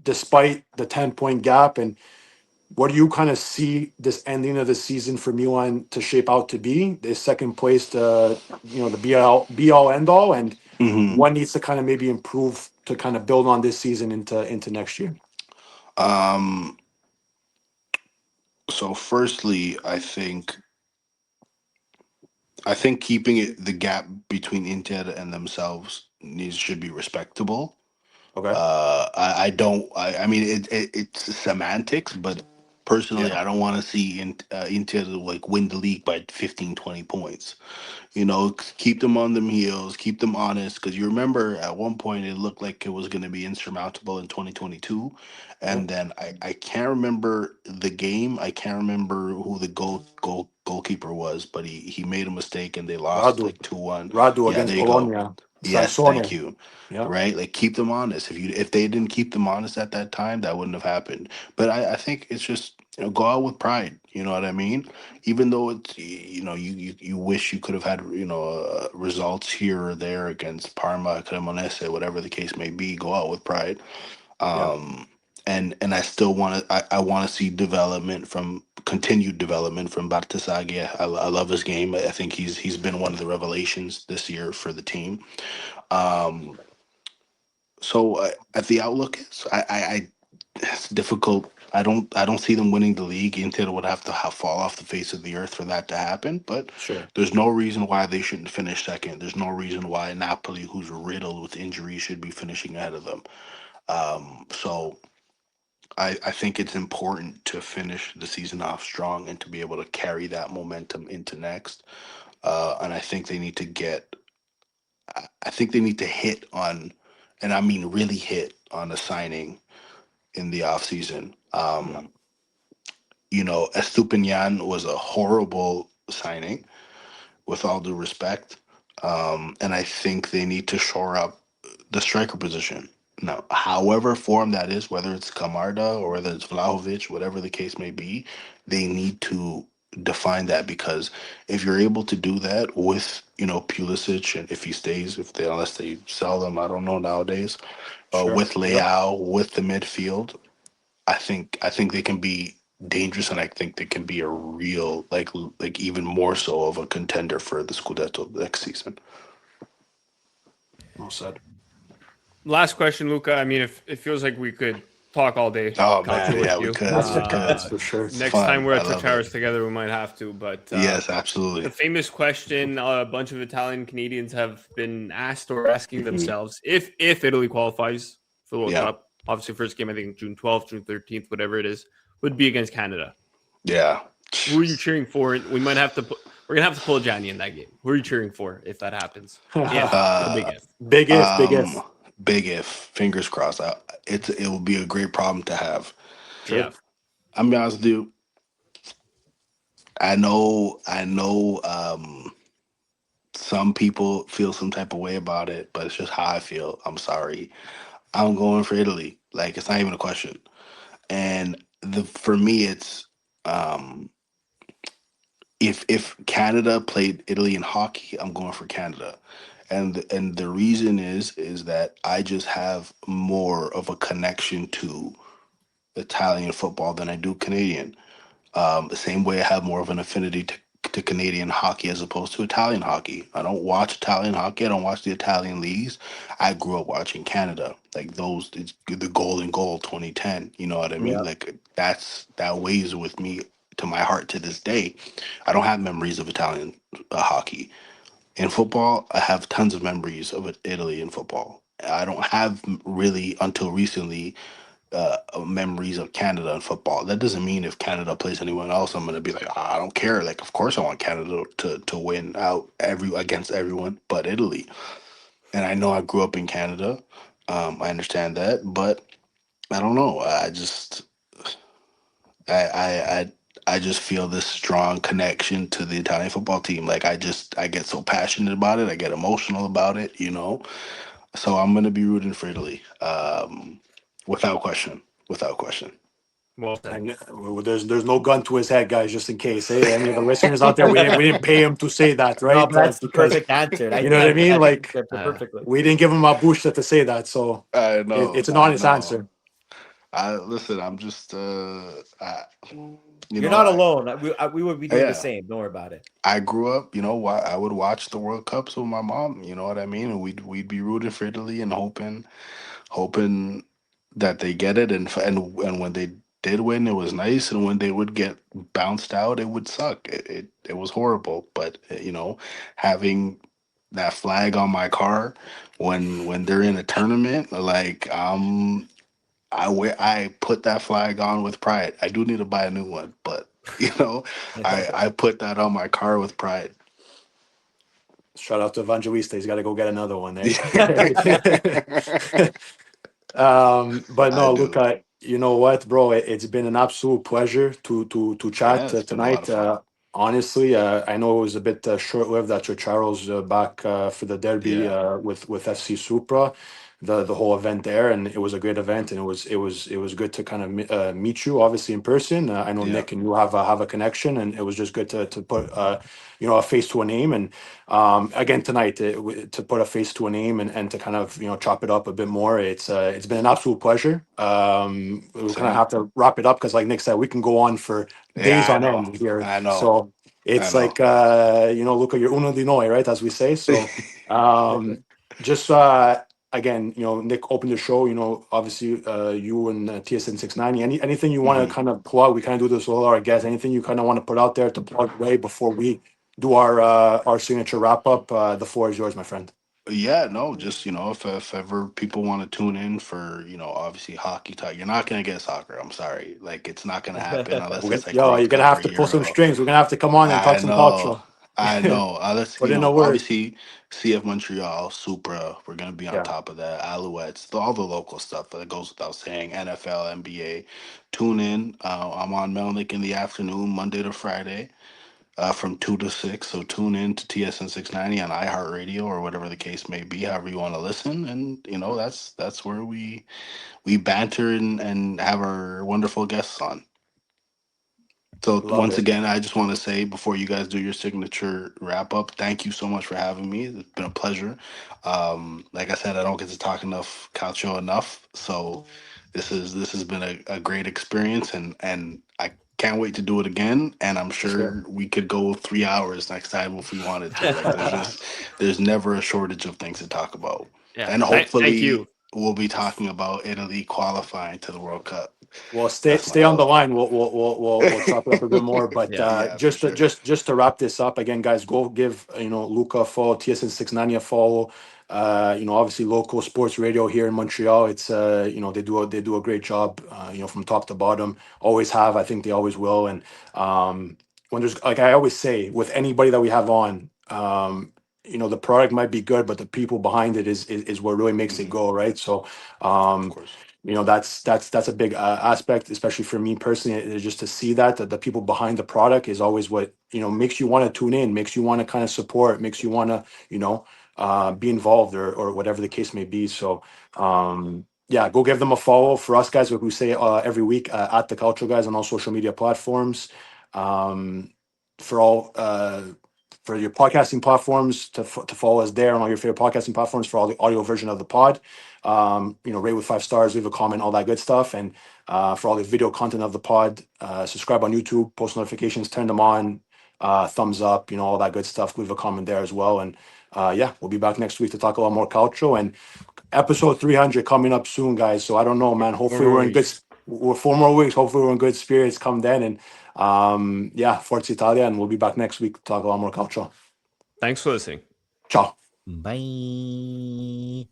Despite the 10-point gap, and what do you kind of see this ending of the season for Milan to shape out to be? The second place, the be all end all, and hmm. what needs to kind of maybe improve to kind of build on this season into next year? Um. So, firstly, I think keeping it the gap between Inter and themselves needs should be respectable. Okay. I don't. I mean, it's semantics, but personally, Yeah. I don't want to see Inter like win the league by 15, 20 points. Keep them on them heels, keep them honest. Because you remember at one point it looked like it was going to be insurmountable in 2022, Yeah. and then I can't remember the game. I can't remember who the goalkeeper was, but he made a mistake and they lost Radu. like 2-1. Radu Yeah, against there you go. Bologna. Yes, thank Sansone. you. Yeah. Right, like keep them honest. If they didn't keep them honest at that time, that wouldn't have happened. But I think it's just go out with pride. You know what I mean? Even though it's you wish you could have had results here or there against Parma, Cremonese, whatever the case may be. Go out with pride. Yeah. Um, and I still want to. I want to see continued development from Bartasaglia. I love his game. I think he's been one of the revelations this year for the team. Um, so at the outlook is I it's difficult. I don't see them winning the league. Inter would have to fall off the face of the earth for that to happen. But Sure. there's no reason why they shouldn't finish second. There's no reason why Napoli, who's riddled with injuries, should be finishing ahead of them. So I think it's important to finish the season off strong and to be able to carry that momentum into next. And I think they need to I think they need to hit on, and I mean really hit on a signing in the offseason. Estupinian was a horrible signing, with all due respect. And I think they need to shore up the striker position. Now, however form that is, whether it's Camarda or whether it's Vlahovic, whatever the case may be, they need to define that, because if you're able to do that with, Pulisic, and if he stays, unless they sell them, I don't know nowadays, Sure. with Yep. Leao, with the midfield, I think they can be dangerous, and I think they can be a real, like even more so of a contender for the Scudetto next season. Well said. Last question, Luca. I mean, if it feels like we could talk all day. Oh Calcio man, with yeah, you. we could. That's for sure. It's Next fun. time we're I at love Torcharos it. together, we might have to. But Yes, the absolutely. famous question a bunch of Italian Canadians have been asked or asking themselves: if Italy qualifies for the World Yeah. Cup, obviously first game I think June 12th, June 13th, whatever it is, would be against Canada. Yeah. Who are you cheering for? We might have to. We're gonna have to pull Gianni in that game. Who are you cheering for if that happens? If the big if. Big if, big if. Big if. Fingers crossed. It will be a great problem to have. Sure. Yeah. I'm be honest with you. I know. Some people feel some type of way about it, but it's just how I feel. I'm sorry. I'm going for Italy. Like, it's not even a question. And for me, it's if Canada played Italy in hockey, I'm going for Canada. And the reason is that I just have more of a connection to Italian football than I do Canadian. The same way I have more of an affinity to Canadian hockey as opposed to Italian hockey. I don't watch Italian hockey. I don't watch the Italian leagues. I grew up watching Canada, like it's the Golden Goal 2010. You know what I mean? Yeah. Like that weighs with me to my heart to this day. I don't have memories of Italian hockey. In football, I have tons of memories of Italy in football. I don't have really until recently memories of Canada in football. That doesn't mean if Canada plays anyone else, I'm going to be like, I don't care. Like, of course, I want Canada to win out against everyone but Italy. And I know I grew up in Canada. I understand that, but I don't know. I just feel this strong connection to the Italian football team. Like, I get so passionate about it. I get emotional about it. So I'm gonna be rooting for Italy, without question. Without question. Well said. And there's no gun to his head, guys, just in case. Hey, any of the listeners out there, we didn't pay him to say that, right? No, but that's the Because perfect answer. you know what I mean? Like, perfectly. we didn't give him a bushta to say that, so I know. it's an honest answer. Listen. I'm just. You're not alone. We would be doing Yeah. the same. Don't worry about it. I grew up. I would watch the World Cups with my mom. You know what I mean? And we'd be rooting for Italy and hoping that they get it. And when they did win, it was nice. And when they would get bounced out, it would suck. It was horrible. But having that flag on my car when they're in a tournament, like I put that flag on with pride. I do need to buy a new one, but I put that on my car with pride. Shout out to Evangelista. He's got to go get another one. Eh? But no, Luca, you know what, bro? It's been an absolute pleasure to chat tonight. Honestly, I know it was a bit short-lived that your Charles back for the derby with FC Supra. the whole event there, and it was a great event, and it was good to kind of meet you, obviously in person. I know Nick and you have a connection, and it was just good to put a face to a name, and again tonight to put a face to a name and to kind of chop it up a bit more. It's been an absolute pleasure. We'll kind of have to wrap it up because, like Nick said, we can go on for days on end here. I know. So it's like Luca, you're uno di noi, right? As we say. So just again, Nick opened the show. Obviously, you and TSN 690. Anything you want to kind of plug? We kind of do this with all our guests. Anything you kind of want to put out there to plug away before we do our signature wrap up? The floor is yours, my friend. Yeah, no, just if ever people want to tune in for obviously hockey talk, you're not gonna get soccer. I'm sorry, like it's not gonna happen unless it's like You're World gonna Cup have or to pull some Euro. strings. We're gonna have to come on and talk I some know, culture. I know. Let's Put in a word. obviously CF Montreal, Supra. We're gonna be on Yeah. top of that. Alouettes, all the local stuff that goes without saying. NFL, NBA. Tune in. I'm on Melnick in the afternoon, Monday to Friday, from 2 to 6. So tune in to TSN 690 on iHeartRadio or whatever the case may be. However you want to listen, and that's where we banter and have our wonderful guests on. So Love once it. again, I just want to say before you guys do your signature wrap up, thank you so much for having me. It's been a pleasure. Like I said, I don't get to talk enough Calcio enough, so this has been a great experience, and I can't wait to do it again. And I'm sure we could go 3 hours next time if we wanted to. Like there's never a shortage of things to talk about, Yeah. and Thank hopefully you. we'll be talking about Italy qualifying to the World Cup. Well, That's my stay on the hope. line. We'll chop it up a bit more. But Yeah, just for to, sure. just to wrap this up again, guys, go give Luca a follow, TSN 690 a follow. Obviously local sports radio here in Montreal. It's they do a great job. From top to bottom. Always have. I think they always will. And when there's, like I always say, with anybody that we have on, the product might be good, but the people behind it is what really makes it go, right? So. Of course. That's a big aspect, especially for me personally, is just to see that the people behind the product is always what makes you want to tune in, makes you want to kind of support, makes you want to be involved or whatever the case may be. So yeah, go give them a follow. For us guys, like we say every week, at the Culture Guys on all social media platforms. For all for your podcasting platforms to follow us there on all your favorite podcasting platforms for all the audio version of the pod. Rate with 5 stars, leave a comment, all that good stuff. And for all the video content of the pod, subscribe on YouTube, post notifications, turn them on, thumbs up, all that good stuff. Leave a comment there as well. And yeah, we'll be back next week to talk a lot more Calcio and episode 300 coming up soon, guys. So I don't know, man. Hopefully we're 4 more weeks. Hopefully we're in good spirits come then. And yeah, Forza Italia, and we'll be back next week to talk a lot more Calcio. Thanks for listening. Ciao. Bye.